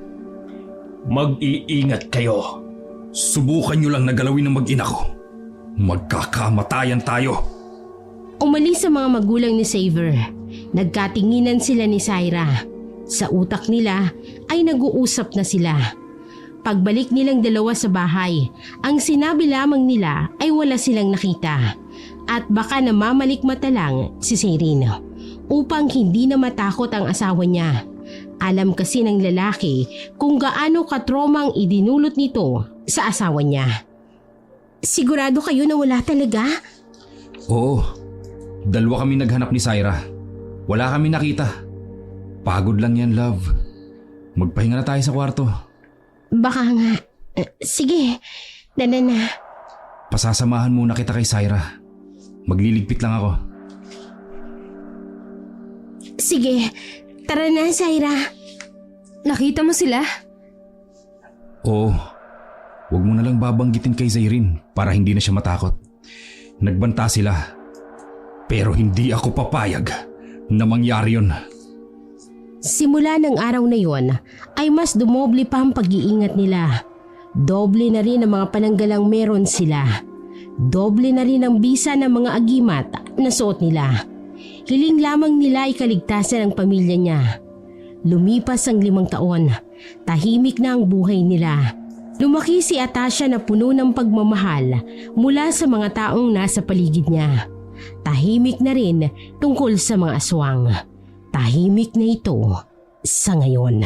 Mag-iingat kayo. Subukan nyo lang na galawin ng mag-ina ko. Magkakamatayan tayo. Umalis sa mga magulang ni Xavier. Nagkatinginan sila ni Zaira. Sa utak nila ay nag-uusap na sila. Pagbalik nilang dalawa sa bahay, ang sinabi lamang nila ay wala silang nakita at baka namamalikmata lang si Zairin upang hindi na matakot ang asawa niya. Alam kasi ng lalaki kung gaano katromang idinulot nito sa asawa niya. Sigurado kayo na wala talaga? Oo, 2 kami naghanap ni Syra. Wala kami nakita. Pagod lang yan, love. Magpahinga na tayo sa kwarto. Baka nga. Sige, dala na. Pasasamahan muna kita kay Syra. Magliligpit lang ako. Sige, tara na, Syra. Nakita mo sila? Oo. Huwag mo na lang babanggitin kay Zairin para hindi na siya matakot. Nagbanta sila. Pero hindi ako papayag na mangyari yun. Simula ng araw na yon ay mas dumoble pa ang pag-iingat nila. Doble na rin ang mga pananggalang meron sila. Doble na rin ang bisa ng mga agimat na suot nila. Hiling lamang nila ay kaligtasan ng pamilya niya. Lumipas ang 5 taon. Tahimik na ang buhay nila. Lumaki si Atasha na puno ng pagmamahal mula sa mga taong nasa paligid niya. Tahimik na rin tungkol sa mga aswang. Tahimik na ito sa ngayon.